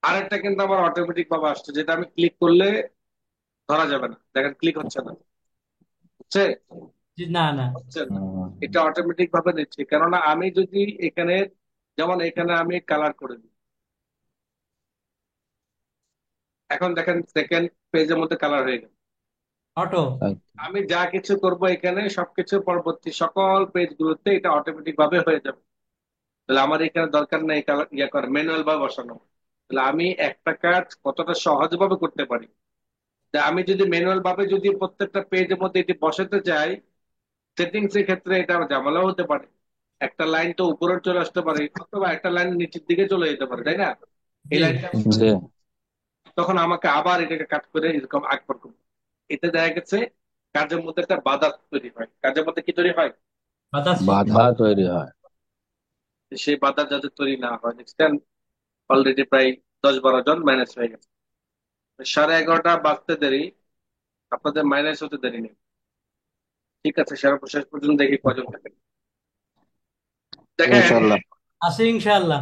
আরেকটা কিন্তু আমার অটোমেটিক ভাবে আসছে, যেটা আমি ক্লিক করলে ধরা যাবে না। দেখেন ক্লিক হচ্ছে না, হচ্ছে জি না না। হচ্ছে না। হুম, এটা অটোমেটিক ভাবে নিচ্ছে, কেননা আমি যদি এখানে, যেমন এখানে আমি কালার করে দিই, এখন দেখেন সেকেন্ড পেজের মধ্যে কালার হয়ে গেল। অটো। তাই। আমি যা কিছু করব এখানে সবকিছু পরবর্তী সকল পেজ গুলোতে এটা অটোমেটিক ভাবে হয়ে যাবে। তাহলে আমার এখানে দরকার নেই কালার ইয়ে করে ম্যানুয়াল ভাবে বসানো। তাহলে আমি একটা কাজ কতটা সহজভাবে করতে পারি, যে আমি যদি ম্যানুয়াল ভাবে যদি প্রত্যেকটা পেজের মধ্যে এটি বসাতে চাই, সেটিংস এর ক্ষেত্রে এটা ঝামেলা হতে পারে। একটা লাইন তো উপরে চলে আসতে পারে অথবা একটা লাইন নিচের দিকে চলে যেতে পারে, তাই না? এই জি লাইনটা জি। তখন আমাকে আবার এটাকে কাট করে এরকম আকবার করবো। এতে দেখা গেছে কাজের মধ্যে একটা বাধা তৈরি হয়। কাজের মধ্যে কি তৈরি হয়? বাতাস। বাধা তৈরি হয়। সেই বাধা যাতে তৈরি না হয়, দেখছেন অলরেডি প্রায় 10-12 জন মাইনাস হয়ে গেছে। 11:30 বাজতে দেরি, আপনাদের মাইনাস হতে দেরি নেই। ঠিক আছে, শেষ পর্যন্ত দেখি কজন থাকে। দেখেন, ইনশাল্লাহ। আছে ইনশাআল্লাহ।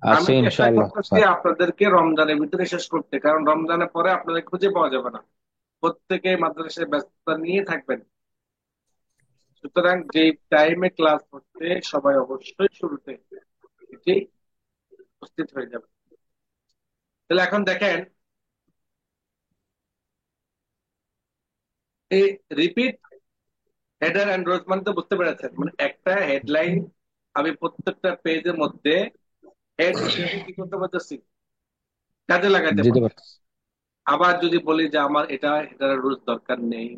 আমি আছে চেষ্টা ইনশাল্লাহ করতেছি স্যার। আপনাদেরকে রমজানের ভিতরে শেষ করতে, কারণ রমজানের পরে আপনাদের খুঁজে পাওয়া যাবে না, প্রত্যেকে মাদ্রাসায় ব্যস্ততা নিয়ে থাকবেন। সুতরাং যে টাইমে ক্লাস হচ্ছে সবাই অবশ্যই শুরুতে এটি উপস্থিত হয়ে যাবে। তাহলে এখন দেখেন, এই রিপিট হেডার এন্ড রোজ মানে তো বুঝতে পেরেছেন, মানে একটা হেডলাইন আমি প্রত্যেকটা পেজের মধ্যে হেড হিসেবে কি করতে পারতেছি, কাজে লাগাতে দিতে পারি। পারতেছি। আবার যদি বলি যে আমার এটা হেডারের রোজ দরকার নেই,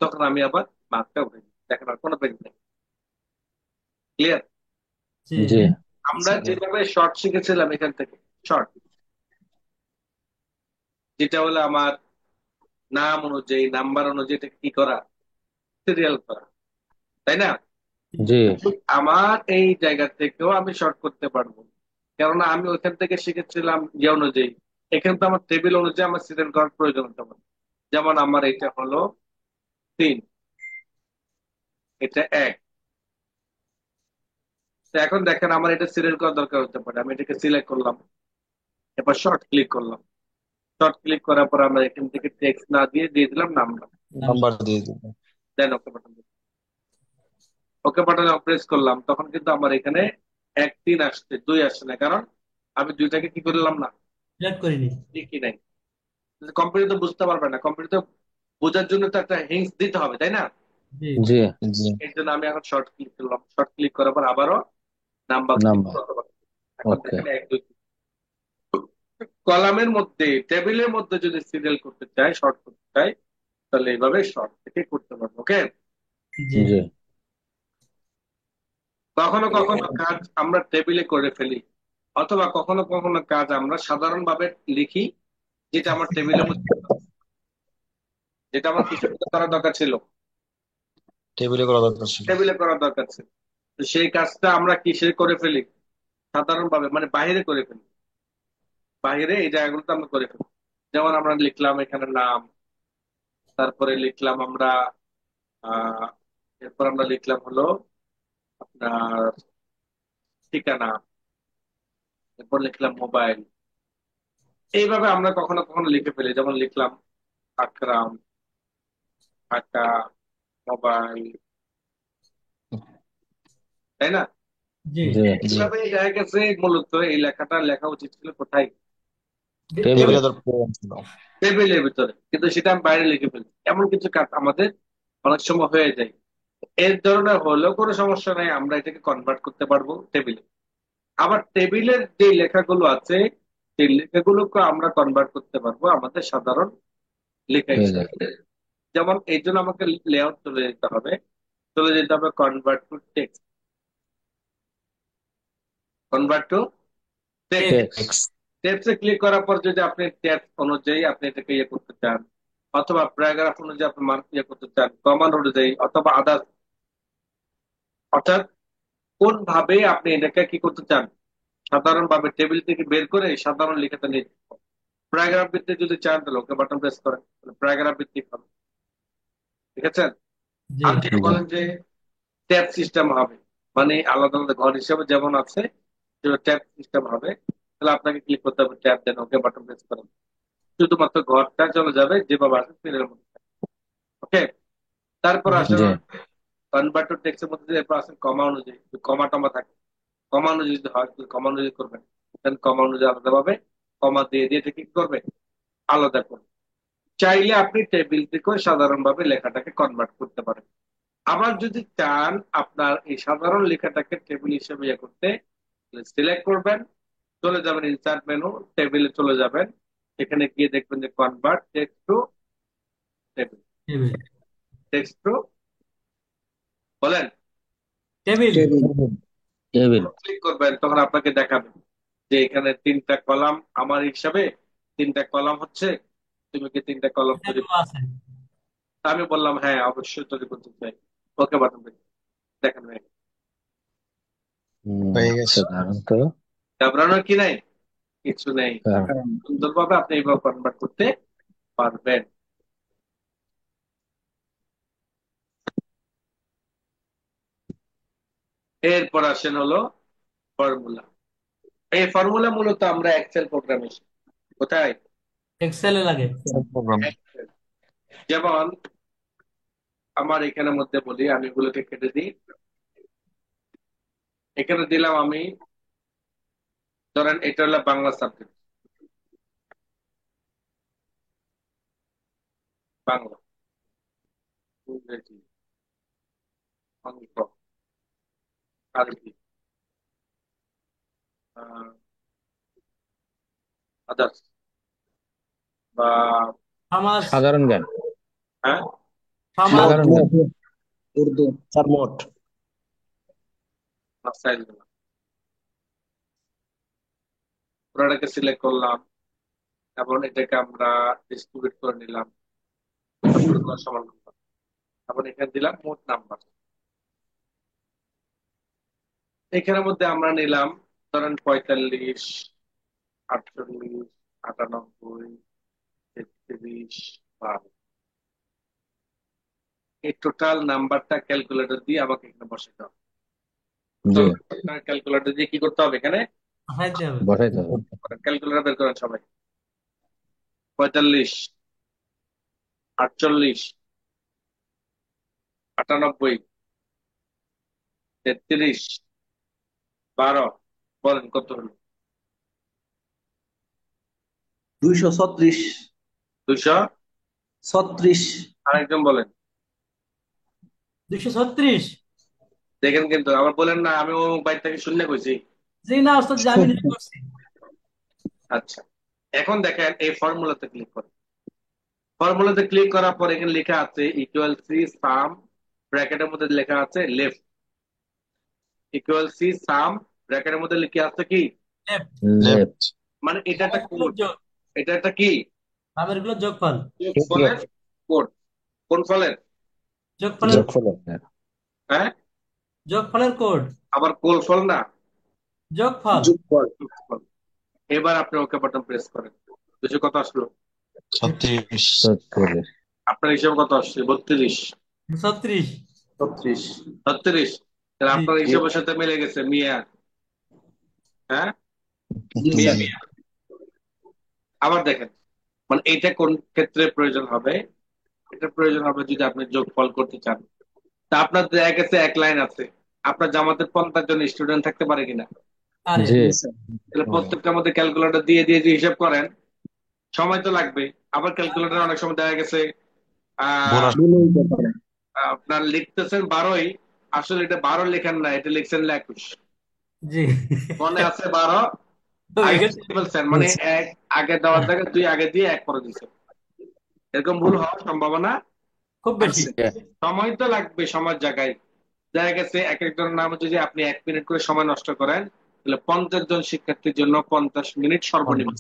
তখন আমি আবার মার্কটা উঠে দিই, দেখেন আর কোনো পেজ নেই। ক্লিয়ার? জি জি। আমরা যেভাবে শর্ট শিখেছিলাম এখান থেকে, শর্ট যেটা হলো আমার নাম অনুযায়ী নাম্বার অনুযায়ী এটা কি করা, সিরিয়াল করা, তাই না? জি। আমার এই জায়গা থেকেও আমি শর্ট করতে পারবো, কেননা আমি ওইখান থেকে শিখেছিলাম ইয়ে অনুযায়ী। এখানে তো আমার টেবিল অনুযায়ী আমার সিরিয়াল করার প্রয়োজন হতে পারে। যেমন আমার এটা হলো 3, এটা 1। তো এখন দেখেন আমার এটা সিরিয়াল করার দরকার হতে পারে, আমি এটাকে সিলেক্ট করলাম, এবার শর্ট ক্লিক করলাম। শর্ট ক্লিক করার পর আমরা এখান থেকে টেক্সট না দিয়ে দিয়ে দিলাম নাম্বার, নাম্বার দিয়ে দিবেন। দেন ওকে বাটন, ওকে বাটনে প্রেস করলাম, তখন কিন্তু আমার এখানে 1, 3 আসছে, 2 আসছে না, কারণ আমি 2টাকে কি করলাম না, সিলেক্ট করিনি। লিখি নাই। কম্পিউটার তো বুঝতে পারবে না, কম্পিউটার বোঝার জন্য তো একটা হিন্টস দিতে হবে, তাই না? জি জি জি এর জন্য আমি এখন শর্ট ক্লিক করলাম, শর্ট ক্লিক করার পর আবারও নাম্বার ক্লিক নাম্বার করতে পারবো। এখন ওকে দেখেন 1 2 কলামের মধ্যে, টেবিলের মধ্যে যদি সিরিয়াল করতে চাই, শর্ট করতে চাই, তাহলে এইভাবে শর্ট থেকে করতে পারবো। ওকে। জি জি কখনো কখনো কাজ আমরা টেবিলে করে ফেলি, অথবা কখনো কখনো কাজ আমরা সাধারণভাবে লিখি, যেটা আমার টেবিলের মধ্যে, যেটা আমার কিছু করা দরকার ছিল, টেবিলে করা দরকার ছিল। টেবিলে করা দরকার ছিল। তো সেই কাজটা আমরা কিসে করে ফেলি? সাধারণভাবে, মানে বাইরে করে ফেলি। বাইরে এই জায়গাগুলোতে আমরা করে ফেলি। যেমন আমরা লিখলাম এখানে নাম, তারপরে লিখলাম আমরা আহ এরপর আমরা লিখলাম হলো আপনার ঠিকানা, এরপর লিখলাম মোবাইল। এইভাবে আমরা কখনো কখনো লিখে ফেলি, যেমন লিখলাম আকরাম, ঢাকা, মোবাইল, তাই না? জি জি জি এইভাবে দেখা গেছে মূলত এই লেখাটা লেখা উচিত ছিল কোথায়? টেবিল টেবিলে দরকার ছিল। টেবিলের ভিতরে, কিন্তু সেটা আমি বাইরে লিখে ফেলি। এমন কিছু কাজ আমাদের অনেক সময় হয়ে যায়। এর ধরনের হলেও কোনো সমস্যা নাই, আমরা এটাকে কনভার্ট করতে পারবো টেবিলে। আবার টেবিলের যে লেখাগুলো আছে, সেই লেখাগুলোকে আমরা কনভার্ট করতে পারবো আমাদের সাধারণ লেখা পেজে হিসেবে। যেমন এই জন্য আমাকে লেআউট চলে যেতে হবে, convert to text, convert to text. Text text. টেক্সটে ক্লিক করার পর যদি আপনি টেক্সট অনুযায়ী আপনি এটাকে ইয়ে করতে চান, অথবা প্যারাগ্রাফ অনুযায়ী আপনি মার্ক ইয়ে করতে চান, কমান অনুযায়ী অথবা আদার্স, অর্থাৎ কোন ভাবে আপনি এটাকে কি করতে চান, সাধারণ ভাবে টেবিল থেকে বের করে সাধারণ লেখাটা নিয়ে প্যারাগ্রাফ ভিত্তিক যদি চান, তাহলে ওকে বাটন প্রেস করেন, প্যারাগ্রাফ ভিত্তিক হবে। ঠিক আছে। জি আর যদি জি বলেন যে ট্যাব সিস্টেম হবে, মানে আলাদা আলাদা ঘর হিসেবে যেমন আছে ট্যাব সিস্টেম হবে, তাহলে আপনাকে ক্লিক করতে হবে, ট্যাব দেন, ওকে বাটন প্রেস করেন, শুধুমাত্র ঘরটা চলে যাবে যেভাবে আছে সিরিয়াল মধ্যে। ওকে। তারপর জি আসেন জি কনভার্ট টু টেক্সটের মধ্যে, এরপর আসেন কমা অনুযায়ী, কমা টমা থাকে, কমা অনুযায়ী যদি হয় তাহলে কমা অনুযায়ী করবেন, দেন কমা অনুযায়ী আলাদা ভাবে কমা দিয়ে দিয়ে এটা কি করবে, আলাদা করবে। চাইলে আপনি টেবিল থেকেও সাধারণভাবে লেখাটাকে কনভার্ট করতে পারেন। আবার যদি চান আপনার এই সাধারণ লেখাটাকে টেবিল হিসেবে ইয়ে করতে, সিলেক্ট করবেন, চলে যাবেন ইনসার্ট মেনু, টেবিলে চলে যাবেন, এখানে গিয়ে দেখবেন যে convert text to table, table text to বলেন, টেবিল টেবিল টেবিল ক্লিক করবেন, তখন আপনাকে দেখাবে যে এখানে 3টা কলাম আমার হিসাবে, 3টা কলাম হচ্ছে, তুমি কি 3টা কলাম তৈরি? আছে। আমি বললাম হ্যাঁ অবশ্যই তৈরি করতে চাই, ওকে বাটন দেখেন হয়ে গেছে। হয়ে গেছে। সাধারণ তো ঘাবড়ানোর কি নাই, কিছু নেই। কারণ সুন্দরভাবে আপনি এইভাবে কনভার্ট করতে পারবেন। এরপর আসেন হলো ফর্মুলা। এই ফর্মুলা মূলত আমরা এক্সেল প্রোগ্রামে, কোথায়, এক্সেলে লাগে। প্রোগ্রাম। Excel। যেমন আমার এখানের মধ্যে বলি, আমি এগুলোকে কেটে দিই। এখানে দিলাম আমি, ধরেন এটা হলো বাংলা সাবজেক্ট, বাংলা, ইংরেজি, অঙ্ক, আরবি, আদার্স, বা সমাজ, সাধারণ জ্ঞান হ্যাঁ সমাজ, মোট সাধারণ মোট জ্ঞান উর্দু স্যার মোট সাইজ দিলাম, পুরাটাকে সিলেক্ট করলাম, এবং এটাকে আমরা ডিস্ট্রিবিউট করে নিলাম, সবগুলো সমান নাম্বার, তারপর এখানে দিলাম মোট নাম্বার। এখানের মধ্যে আমরা নিলাম ধরেন 45, 48, 98, 33, 12, এই টোটাল নাম্বারটা ক্যালকুলেটর দিয়ে আমাকে এখানে বসাতে হবে। জি ক্যালকুলেটর দিয়ে কি করতে হবে, এখানে বসাইতে হবে। বসাইতে হবে ক্যালকুলেটর বের করেন সবাই। 45, 48, 98, 33, 12, বলেন কত হলো? 236 236 আরেকজন বলেন 236। দেখেন কিন্তু আবার বলেন না আমি ও বাইর থেকে শূন্য কইছি। জি না ওস্তাদ, যে আমি নিজে করছি। আচ্ছা, এখন দেখেন এই ফর্মুলাতে ক্লিক করেন। ফর্মুলাতে ক্লিক করার পর এখানে লেখা আছে ইকুয়াল সি সাম, ব্র্যাকেটের মধ্যে লেখা আছে লেফট, ইকুয়াল সি সাম, ব্র্যাকেটের মধ্যে লেখা আছে কি লেফট। লেফট মানে এটা একটা বামের গুলো কোড, যোগ, এটা একটা কি বামের গুলো যোগফল। ফলের কোড। কোন ফলের? যোগফলের, যোগফলের হ্যাঁ, যোগফলের কোড। আবার কোল ফল না, যোগফল। যোগফল। ফল। এবার আপনি ওকে বাটন প্রেস করেন। বুঝে কত আসলো? 36 36 আপনার হিসেবে কত আসছে? 32 36। 36 36। তাহলে জি আপনার হিসেবের সাথে মিলে গেছে মিয়া। হ্যাঁ, জি মিয়া স্যার। মিয়া। আবার দেখেন মানে এটা কোন ক্ষেত্রে প্রয়োজন হবে? এটা প্রয়োজন হবে যদি আপনি যোগফল করতে চান। তা আপনার দেখা গেছে এক লাইন আছে, আপনার জামাতের 50 জন স্টুডেন্ট থাকতে পারে কিনা? আরে জি জি স্যার। তাহলে প্রত্যেকটার মধ্যে ক্যালকুলেটর দিয়ে দিয়ে যে হিসাব করেন, সময় তো লাগবে। আবার ক্যালকুলেটর অনেক সময় দেখা গেছে আহ বোনাস ভুল হইতে পারে। আপনার লিখতেছেন 12ই, আসলে এটা 12 লেখেন না, এটা লিখছেন 21। জি মনে আছে 12, তো আগে এখানে লিখে ফেলছেন, মানে এক আগে দেওয়ার জায়গায় 2 আগে দিয়ে 1 পরে দিচ্ছেন। এরকম ভুল হওয়ার সম্ভাবনা খুব বেশি। আছে। সময় তো লাগবে, সময়ের জায়গায় দেখা গেছে এক একজনের নামে যদি আপনি 1 মিনিট করে সময় নষ্ট করেন, তাহলে 50 জন শিক্ষার্থীর জন্য 50 মিনিট সর্বনিম্ন।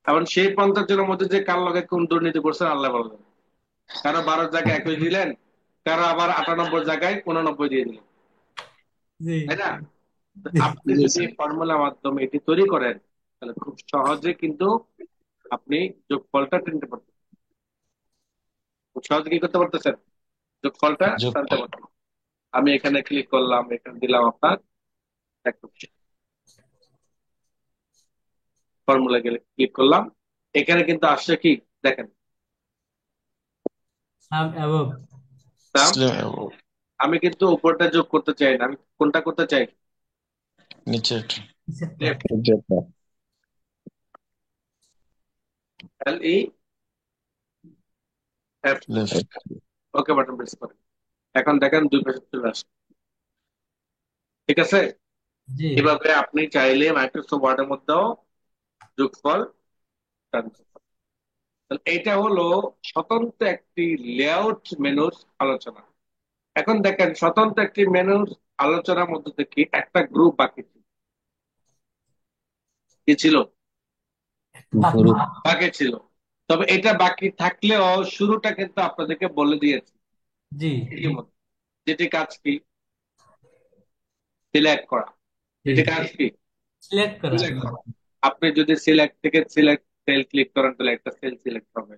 এখন সেই 50 জনের মধ্যে যে কার লগে কোন দুর্নীতি করছেন আল্লাহ বলবেন। কারো 12 জায়গায় 21 দিলেন, কারো আবার 98 জায়গায় 89 দিয়ে দিলেন, জি তাই না? তো জি আপনি জি যদি স্যার। ফর্মুলার মাধ্যমে এটি তৈরি করেন, তাহলে খুব সহজে কিন্তু আপনি যোগফলটা টেনতে পারবেন। খুব সহজে কি করতে পারতেছেন? যোগফলটা টানতে যোগফল পারবেন। আমি এখানে ক্লিক করলাম, এখানে দিলাম আপনার ফর্মুলা, গেলে ক্লিক করলাম, এখানে কিন্তু আসছে কি দেখেন সাম অ্যাবভ। সাম। স্লিম এবং আমি কিন্তু উপরটা যোগ করতে চাই না, আমি কোনটা করতে চাই? নিচে একটা নিচেরটা। লেফট, যেটা L E F. Left okay button press করেন। এখন দেখেন দুই পাশে চলে আসে, ঠিক আছে? জি এভাবে আপনি চাইলে মাইক্রোসফট ওয়ার্ডের মধ্যেও যোগফল টানতে পারেন। তাহলে এটা হলো স্বতন্ত্র একটি লেআউট মেনুর আলোচনা। এখন দেখেন স্বতন্ত্র একটি মেনুর আলোচনার মধ্যে থেকে একটা গ্রুপ বাকি ছিল। কি ছিল? বাকি। গ্রুপ বাকি ছিল। তবে এটা বাকি থাকলেও শুরুটা কিন্তু আপনাদেরকে বলে দিয়েছি জি ইতিমধ্যে। যেটি কাজ কি? সিলেক্ট করা। জি যেটি কাজ কি? সিলেক্ট করা। সিলেক্ট করা। আপনি যদি সিলেক্ট থেকে সিলেক্ট সেল ক্লিক করেন তাহলে একটা সেল সিলেক্ট হবে।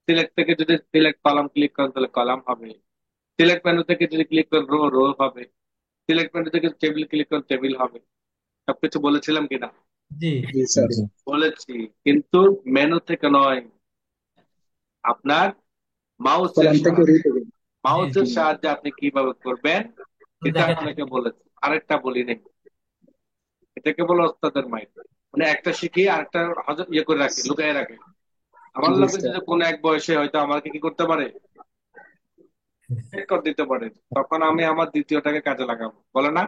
সিলেক্ট থেকে যদি সিলেক্ট কলাম ক্লিক করেন তাহলে কলাম হবে। সিলেক্ট মেনু থেকে যদি ক্লিক করেন রো রো হবে। সিলেক্ট মেনু থেকে টেবিল ক্লিক করেন টেবিল হবে। সবকিছু বলেছিলাম কিনা? জি জি স্যার। জি বলেছি, কিন্তু মেনু থেকে নয়, আপনার মাউসের কলাম থেকে সাহায্যে। রুটে গেল। জি মাউসের সাহায্যে আপনি কিভাবে করবেন এটা দেখেন। আপনাকে বলেছি, আরেকটা বলি নেই। এটাকে বলে ওস্তাদের মাইন্ড, মানে একটা শিখিয়ে আরেকটা ইয়ে করে রাখে, লুকায় রাখে। আমার জি লোকে স্যার। যদি কোনো এক বয়সে হয়তো আমাকে কি করতে পারে, চেক করে দিতে পারে, তখন আমি আমার দ্বিতীয়টাকে কাজে লাগাবো, বলে না?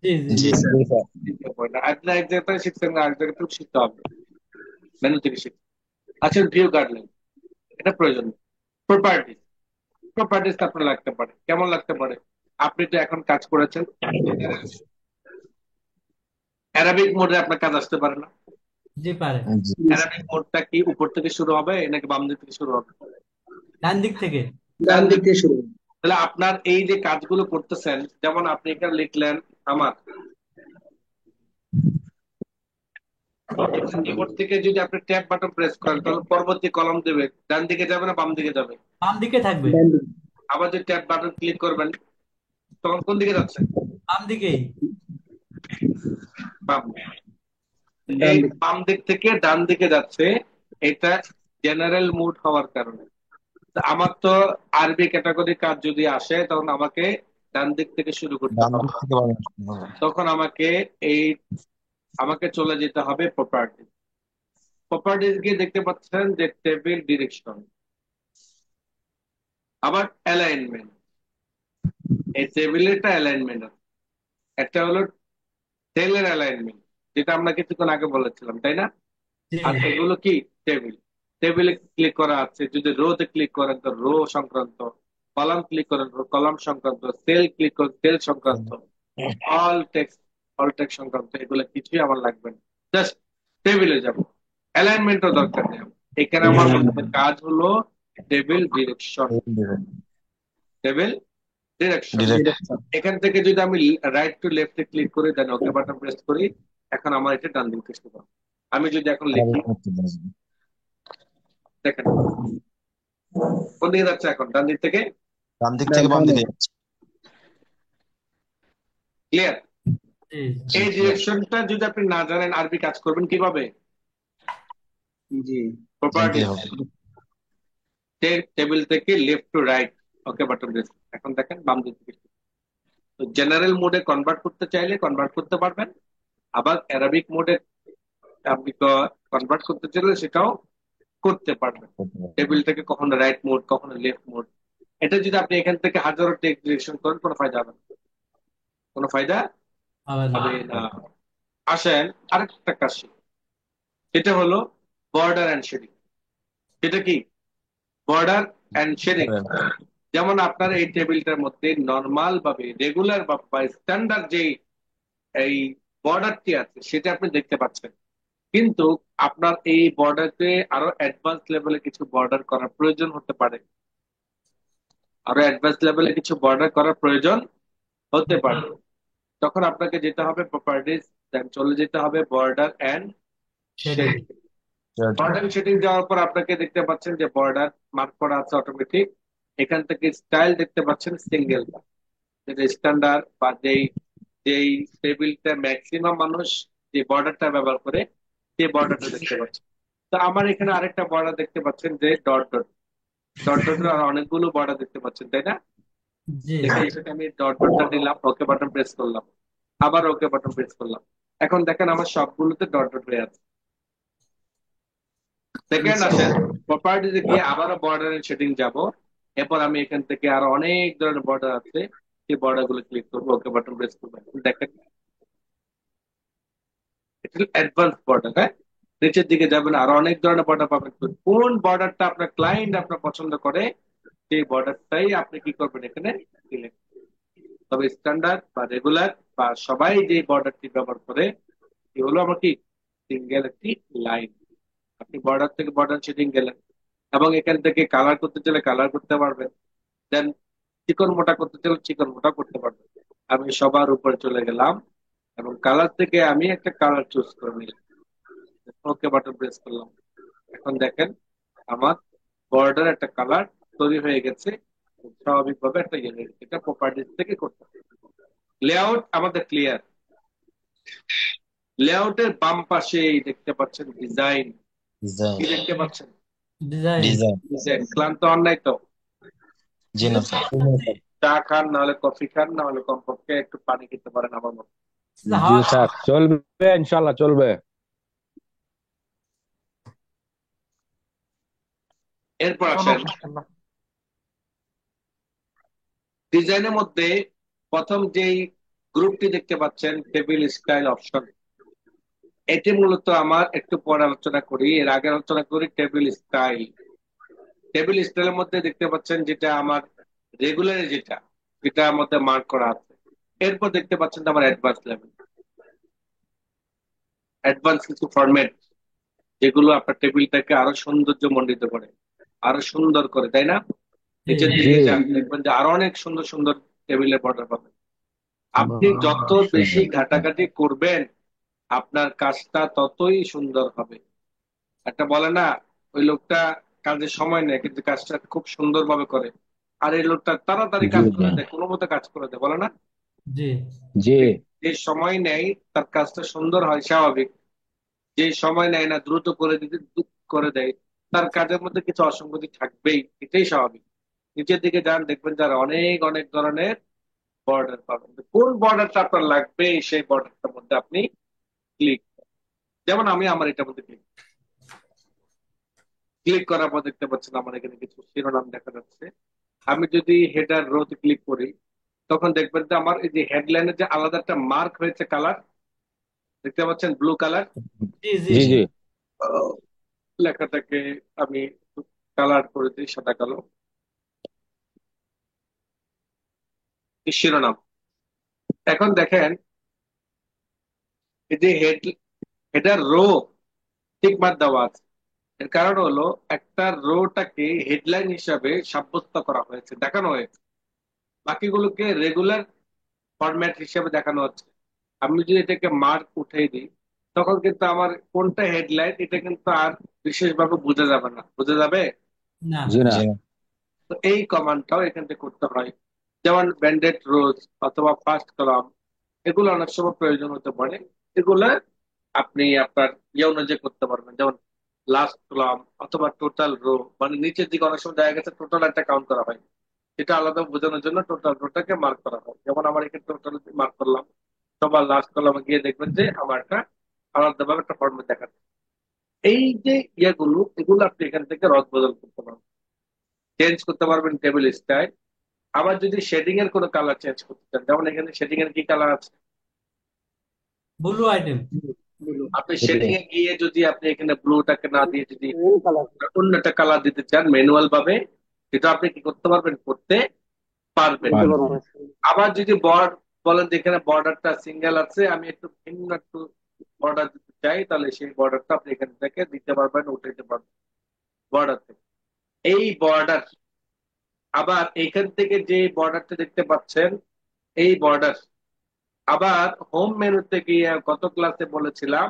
জি জি জি স্যার। জি স্যার দ্বিতীয় পয়েন্ট আপনি এক জায়গা থেকে শিখছেন না, আরেক জায়গা থেকে শিখতে হবে, মেনু থেকে শিখতে। আচ্ছা, ভিউ গাইডলাইন এটা প্রয়োজন। প্রপার্টিস, প্রপার্টিস আপনার লাগতে পারে। কেমন লাগতে পারে? আপনি তো এখন কাজ করেছেন অ্যারাবিক মোডে, আপনার কাজ আসতে পারে না? জি পারে। জি জি অ্যারাবিক স্যার। মোডটা কি উপর থেকে শুরু হবে নাকি বাম দিক থেকে শুরু হবে? ডান দিক থেকে। ডান ডান দিক দিক। থেকে শুরু করুন। তাহলে আপনার এই যে কাজগুলো করতেছেন, যেমন আপনি এখানে লিখলেন আমার, কিবোর্ড থেকে যদি আপনি ট্যাব বাটন প্রেস করেন তাহলে পরবর্তী কলাম দেবে, ডান দিকে যাবে না বাম দিকে যাবে? বাম দিকে থাকবে। ডান দিক। আবার যদি ট্যাব বাটন ক্লিক করবেন তখন কোন দিকে যাচ্ছে? বাম দিকেই। বাম। ডান এই দিক। বাম দিক থেকে ডান দিকে যাচ্ছে, এটা জেনারেল মুড হওয়ার কারণে। তা আমার তো আরবি ক্যাটাগরি কাজ যদি আসে তখন আমাকে ডান দিক থেকে শুরু করতে ডান হবে। দিক থেকে বামে আসতে হবে। তখন আমাকে এই আমাকে চলে যেতে হবে প্রপার্টি। প্রপার্টিজ গিয়ে দেখতে পাচ্ছেন যে টেবিল ডিরেকশন, আবার অ্যালাইনমেন্ট। এই টেবিলের একটা অ্যালাইনমেন্ট আছে, একটা হলো টেলের অ্যালাইনমেন্ট, যেটা আমরা কিছুক্ষণ আগে বলেছিলাম, তাই না? জি আর এগুলো কি টেবিল, টেবিলে ক্লিক করা আছে, যদি রোতে ক্লিক করেন তো রো সংক্রান্ত, কলাম ক্লিক করেন কলাম সংক্রান্ত, সেল ক্লিক করেন সেল সংক্রান্ত, অল টেক্সট সংক্রান্ত, এগুলো কিছুই আমার লাগবে না, জাস্ট টেবিলে যাব। অ্যালাইনমেন্টও দরকার নেই আমার। এখানে আমার কাজ হলো table direction, table direction. Direct direction. এখান থেকে যদি আমি রাইট টু লেফটে ক্লিক করে দেন ওকে বাটন প্রেস করি, এখন আমার এটা ডান দিকে আসতে পারবো। আমি যদি এখন লিখি, দেখেন কোন দিকে যাচ্ছে, এখন ডান দিক থেকে ডান দিক থেকে বাম দিকে যাচ্ছে। ক্লিয়ার? জি এই ডিরেকশনটা যদি আপনি না জানেন আরবি কাজ করবেন কিভাবে? জি প্রপার্টি জানতেই হবে। টেবিল থেকে left to right okay button press, এখন দেখেন বাম দিক থেকে। তো জেনারেল মোডে কনভার্ট করতে চাইলে কনভার্ট করতে পারবেন, আবার অ্যারাবিক মোডে আপনি কনভার্ট করতে চাইলে সেটাও করতে পারবেন। টেবিল থেকে কখনো রাইট মোড, কখনো লেফট মোড। এটা যদি আপনি এখান থেকে হাজারো টেক্সট ডিরেকশন করেন কোনো ফায়দা হবে না, কোনো ফায়দা হবে না। হবে না। আসেন আরেকটা কাজ শিখি, সেটা হলো বর্ডার অ্যান্ড শেডিং। সেটা কি? Border and shading. যেমন আপনার এই টেবিলটার মধ্যে নর্মাল ভাবে রেগুলার বা স্ট্যান্ডার্ড যে এই বর্ডারটি আছে সেটা আপনি দেখতে পাচ্ছেন, কিন্তু আপনার এই বর্ডারতে আরো অ্যাডভান্স লেভেলে কিছু বর্ডার করার প্রয়োজন হতে পারে, আরো অ্যাডভান্স লেভেলে কিছু বর্ডার করার প্রয়োজন হতে পারে। তখন আপনাকে যেতে হবে প্রপার্টিজ, দেন চলে যেতে হবে border and shading. Shading. Border shading যাওয়ার পর আপনাকে দেখতে পাচ্ছেন যে বর্ডার মার্ক করা আছে অটোমেটিক। এখান থেকে স্টাইল দেখতে পাচ্ছেন সিঙ্গেল, যেটা স্ট্যান্ডার্ড বা যেই যেই টেবিলটা ম্যাক্সিমাম মানুষ যে বর্ডারটা ব্যবহার করে সেই বর্ডারটা দেখতে পাচ্ছেন। তো আমার এখানে আরেকটা বর্ডার দেখতে পাচ্ছেন যে ডট ডট ডট ডট, আর অনেকগুলো বর্ডার দেখতে পাচ্ছেন, তাই না? জি দেখে এখানে আমি ডট ডটটা দিলাম, ওকে বাটন প্রেস করলাম, আবার ওকে বাটন প্রেস করলাম। এখন দেখেন আমার সবগুলোতে ডট ডট হয়ে আছে। সেকেন্ড আসেন প্রপার্টিতে গিয়ে আবারও বর্ডার এন্ড শেডিং যাব। এরপর আমি এখান থেকে আরো অনেক ধরনের বর্ডার আছে, সেই বর্ডার গুলো ক্লিক করবো, ওকে বাটন প্রেস করবো। এখন দেখেন এটা অ্যাডভান্স বর্ডার, হ্যাঁ? নিচের দিকে যাবেন আরো অনেক ধরনের বর্ডার পাবেন। তো কোন বর্ডারটা আপনার ক্লায়েন্ট আপনার পছন্দ করে সেই বর্ডারটাই আপনি কি করবেন এখানে সিলেক্ট। তবে স্ট্যান্ডার্ড বা রেগুলার বা সবাই যে বর্ডারটি ব্যবহার করে এগুলো আমার কি সিঙ্গেল একটি লাইন। আপনি বর্ডার থেকে বর্ডার শেডিং গেলেন এবং এখান থেকে কালার করতে চাইলে কালার করতে পারবেন, দেন চিকন মোটা করতে চাইলে চিকন মোটা করতে পারবেন। আমি সবার উপরে চলে গেলাম এবং কালার থেকে আমি একটা কালার চুজ করে নিলাম, ওকে বাটন প্রেস করলাম। এখন দেখেন আমার বর্ডার একটা কালার তৈরি হয়ে গেছে, স্বাভাবিকভাবে একটা ইয়ে হয়ে গেছে। এটা প্রপার্টিজ থেকে করতে হবে। লেআউট আমাদের ক্লিয়ার। লেআউটের বাম পাশে দেখতে পাচ্ছেন ডিজাইন, ডিজাইন কি দেখতে পাচ্ছেন? ডিজাইন। Design design. ক্লান্ত হন নাই তো? জি না স্যার। চা খান, নাহলে কফি খান, নাহলে কমপক্ষে একটু পানি খেতে পারেন আমার মতো। জি স্যার, চলবে ইনশাল্লাহ চলবে। এরপর আসেন ডিজাইনের মধ্যে প্রথম যেই গ্রুপটি দেখতে পাচ্ছেন টেবিল স্টাইল অপশন, এটি মূলত আমার একটু পরে আলোচনা করি। এর আগে আলোচনা করি টেবিল স্টাইল। টেবিল স্টাইলের মধ্যে দেখতে পাচ্ছেন যেটা আমার রেগুলার, যেটা যেটার মধ্যে মার্ক করা আছে। এরপর দেখতে পাচ্ছেন আমার অ্যাডভান্স লেভেল, অ্যাডভান্স কিছু ফরম্যাট যেগুলো আপনার টেবিলটাকে আরো সৌন্দর্যমণ্ডিত করে, আরো সুন্দর করে, তাই না? নিচের জি দিকে যান, দেখবেন যে আরো অনেক সুন্দর সুন্দর টেবিলের বর্ডার পাবেন। আপনি যত বেশি ঘাটাঘাটি করবেন আপনার কাজটা ততই সুন্দর হবে। একটা বলে না, ওই লোকটা কাজে সময় নেয় কিন্তু কাজটা খুব সুন্দরভাবে করে, আর এই লোকটা তাড়াতাড়ি কাজ করে দেয়, কোনো মতো কাজ করে দেয়, বলে না? জি জি যে সময় নেয় তার কাজটা সুন্দর হয় স্বাভাবিক, যে সময় নেয় না দ্রুত করে দিতে করে দেয় তার কাজের মধ্যে কিছু অসঙ্গতি থাকবেই, এটাই স্বাভাবিক। নিচের দিকে যান, দেখবেন যার অনেক অনেক ধরনের বর্ডার পাবেন। তো কোন বর্ডারটা আপনার লাগবে সেই বর্ডারটার মধ্যে আপনি ক্লিক, যেমন আমি আমার এটার মধ্যে ক্লিক, ক্লিক করার পর দেখতে পাচ্ছেন আমার এখানে কিছু শিরোনাম দেখা যাচ্ছে। আমি যদি হেডার রোতে ক্লিক করি তখন দেখবেন যে আমার এই যে হেডলাইনের যে আলাদা একটা মার্ক হয়েছে কালার, দেখতে পাচ্ছেন ব্লু কালার। জি জি জি জি লেখাটাকে আমি কালার করে দিই সাদা কালো, এই শিরোনাম। এখন দেখেন এই যে হেডার রো টিক মার্ক দেওয়া আছে, এর কারণ হলো একটা রোটাকে হেডলাইন হিসাবে সাব্যস্ত করা হয়েছে, দেখানো হয়েছে, বাকিগুলোকে রেগুলার ফরম্যাট হিসেবে দেখানো হচ্ছে। আমি যদি এটাকে মার্ক উঠিয়ে দিই তখন কিন্তু আমার কোনটা হেডলাইন এটা কিন্তু আর বিশেষভাবে বোঝা যাবে না। বোঝা যাবে? না জি না জি না। তো এই কমান্ডটাও এখান থেকে করতে হয়। যেমন ব্যান্ডেড রোজ অথবা ফার্স্ট কলাম, এগুলো অনেক সময় প্রয়োজন হতে পারে। এগুলো আপনি আপনার ইয়ে অনুযায়ী করতে পারবেন। যেমন লাস্ট কলাম অথবা টোটাল রো, মানে নিচের দিকে অনেক সময় দেখা গেছে টোটাল একটা কাউন্ট করা হয়, এটা আলাদা বোঝানোর জন্য টোটাল রোটাকে মার্ক করা হয়। যেমন আমার এখানে টোটাল মার্ক করলাম, সবার লাস্ট কলামে গিয়ে দেখবেন যে আমার একটা আলাদাভাবে একটা ফর্মেট দেখাচ্ছে। এই যে ইয়েগুলো, এগুলো আপনি এখান থেকে রদ বদল করতে পারবেন, চেঞ্জ করতে পারবেন টেবিল স্টাইল। আবার যদি শেডিং এর কোনো কালার চেঞ্জ করতে চান, যেমন এখানে শেডিং এর কি কালার আছে, ব্লু আইটেম। আপনি শেডিং এ গিয়ে যদি আপনি এখানে ব্লুটাকে না দিয়ে যদি কালার। অন্য একটা কালার দিতে চান ম্যানুয়াল ভাবে, সেটা আপনি কি করতে পারবেন, করতে পারবেন। করতে পারবেন। পারবো। আবার যদি বর্ড বলেন যে এখানে বর্ডারটা সিঙ্গেল আছে, আমি একটু ভিন্ন একটু বর্ডার দিতে চাই, তাহলে সেই বর্ডারটা আপনি এখান থেকে দিতে পারবেন, উঠাইতে পারবেন বর্ডার থেকে। এই বর্ডার, আবার এখান থেকে যে বর্ডারটা দেখতে পাচ্ছেন এই বর্ডার, আবার হোম মেনুতে গিয়ে গত ক্লাসে বলেছিলাম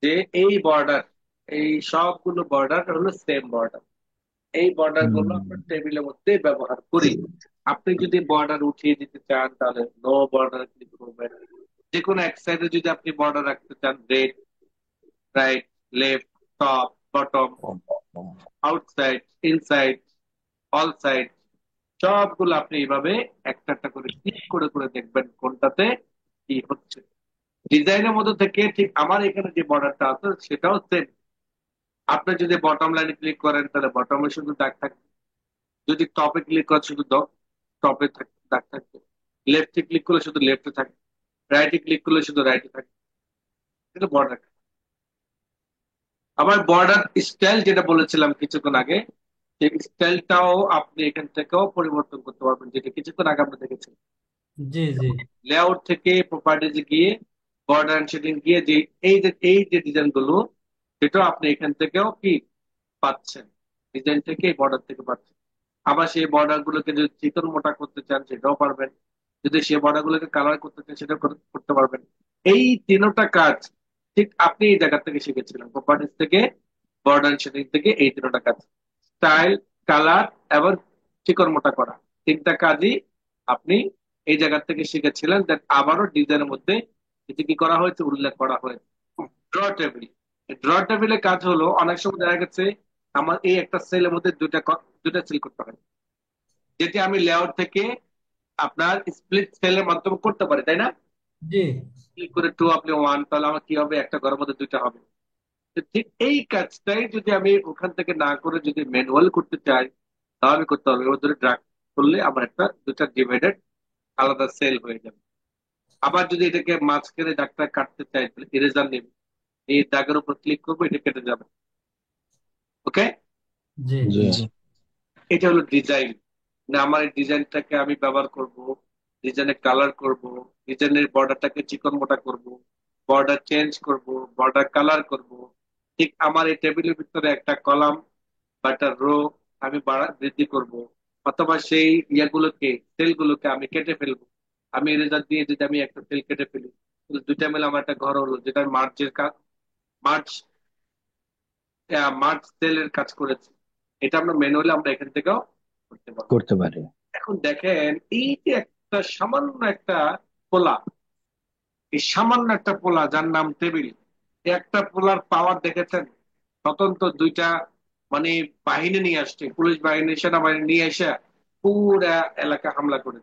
যে এই বর্ডার, এই সবগুলো বর্ডার হলো সেম বর্ডার। এই বর্ডার গুলো আমরা টেবিলের মধ্যে ব্যবহার করি। আপনি যদি বর্ডার উঠিয়ে দিতে চান তাহলে নো বর্ডার ক্লিক করবেন। যে কোনো এক সাইডে যদি আপনি বর্ডার রাখতে চান, red, right, left, top, bottom, outside, inside, all side, সবগুলো আপনি এইভাবে একটা একটা করে ক্লিক করে করে দেখবেন কোনটাতে কি হচ্ছে। ডিজাইনের মধ্যে থেকে ঠিক আমার এখানে যে বর্ডারটা আছে সেটাও সেম। আপনি যদি বটম লাইনে ক্লিক করেন তাহলে বটমে শুধু দাগ থাকবে, যদি টপে ক্লিক করেন শুধু টপে দাগ থাকবে, লেফটে ক্লিক করলে শুধু লেফটে থাকবে, রাইটে ক্লিক করলে শুধু রাইটে থাকবে। এটা বর্ডার। আবার বর্ডার স্টাইল যেটা বলেছিলাম কিছুক্ষণ আগে, সেই স্টাইলটাও আপনি এখান থেকেও পরিবর্তন করতে পারবেন, যেটা কিছুক্ষণ আগে আমরা দেখেছি। জি জি লেআউট থেকে প্রপার্টিজ গিয়ে বর্ডার এন্ড শেডিং গিয়ে যে এই যে ডিজাইন গুলো, সেটাও আপনি এখান থেকেও কি পাচ্ছেন, ডিজাইন থেকে বর্ডার থেকে পাচ্ছেন। আবার সেই বর্ডার গুলোকে যদি চিকন মোটা করতে চান সেটাও পারবেন, যদি সেই বর্ডার গুলোকে কালার করতে চান সেটাও করতে পারবেন। এই তিনটা কাজ ঠিক আপনি এই জায়গা থেকে শিখেছিলেন, প্রপার্টিজ থেকে, বর্ডার শেডিং থেকে, এই তিনটা কাজ, স্টাইল, কালার এবং চিকন মোটা করা, তিনটা কাজই আপনি এই জায়গা থেকে শিখেছিলেন। দেন আবারও ডিজাইনের মধ্যে এটি কি করা হয়েছে, উল্লেখ করা হয়েছে। ড্র টেবিল, ড্র টেবিলের কাজ হলো অনেক সময় দেখা গেছে আমার এই একটা সেলের মধ্যে দুইটা সেল করতে হয়, যেটি আমি লেআউট থেকে আপনার স্প্লিট সেলের মাধ্যমে করতে পারি, তাই না? জি ক্লিক করে টু আপনি ওয়ান, তাহলে আমার কি হবে, একটা ঘরের মধ্যে দুইটা হবে। তো ঠিক এই কাজটাই যদি আমি ওখান থেকে না করে যদি ম্যানুয়াল করতে চাই তাহলে আমি করতে হবে, ওর ধরে ড্রাগ করলে আমার একটা দুইটা ডিভাইডেড আলাদা সেল হয়ে যাবে। আবার যদি এটাকে মাঝখানে দাগটা কাটতে চাই তাহলে ইরেজার নেবে, এই দাগের উপর ক্লিক করবো, এটা কেটে যাবে। ওকে, জি জি জি। এটা হলো ডিজাইন। না আমার এই ডিজাইনটাকে আমি ব্যবহার করব, ডিজাইনের কালার করব, ডিজাইনের বর্ডারটাকে চিকন মোটা করব, বর্ডার চেঞ্জ করব, বর্ডার কালার করব। ঠিক আমার এই টেবিলের ভিতরে একটা কলাম বা একটা রো আমি বৃদ্ধি করব, অথবা সেই ইয়েগুলোকে সেলগুলোকে আমি কেটে ফেলবো। আমি রেজাল্ট দিয়ে যদি আমি একটা সেল কেটে ফেলি তাহলে দুইটা মিলে আমার একটা ঘর হলো, যেটা মার্চের কাজ, মার্চ মার্চ সেলের কাজ করেছে। এটা আমরা ম্যানুয়ালি আমরা এখান থেকেও করতে পারবো। করতে পারি। এখন দেখেন এই যে একটা সামান্য একটা পোলা, এই সামান্য একটা পোলা যার নাম টেবিল, এই একটা পোলার পাওয়ার দেখেছেন? স্বতন্ত্র দুইটা মানে বাহিনী নিয়ে আসছে, পুলিশ বাহিনী, সেনাবাহিনী নিয়ে এসে পুরা এলাকা হামলা করে।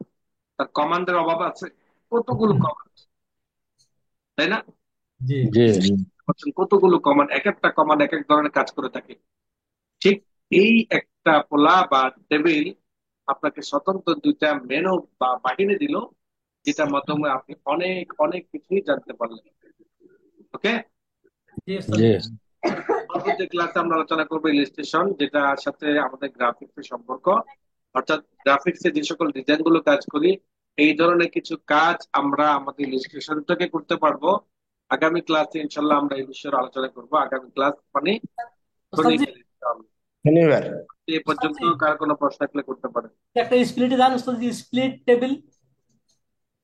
তার কমান্ডের অভাব আছে? কতগুলো কমান্ড, তাই না? জি জি জি। কতগুলো কমান্ড, এক একটা কমান্ড এক এক ধরনের কাজ করে থাকে। ঠিক এই একটা পোলা বা টেবিল আপনাকে স্বতন্ত্র দুইটা মেনু বা বাহিনী দিল, যেটার মাধ্যমে আপনি অনেক অনেক কিছুই জানতে পারলেন। ওকে, জি ওস্তাদ। জি পরবর্তী ক্লাসে আমরা আলোচনা করবো ইলাস্ট্রেশন, যেটার সাথে আমাদের গ্রাফিক্স এর সম্পর্ক, অর্থাৎ গ্রাফিক্স এ যে সকল ডিজাইন গুলো কাজ করি, এই ধরনের কিছু কাজ আমরা আমাদের ইলাস্ট্রেশন থেকে করতে পারবো। আগামী ক্লাসে ইনশাল্লাহ আমরা এই বিষয়ে আলোচনা করবো। আগামী ক্লাস মানে ওস্তাদ জি, শনিবার। এ পর্যন্ত কার কোনো প্রশ্ন থাকলে করতে পারেন। একটা স্প্লিট জান ওস্তাদ, স্প্লিট টেবিল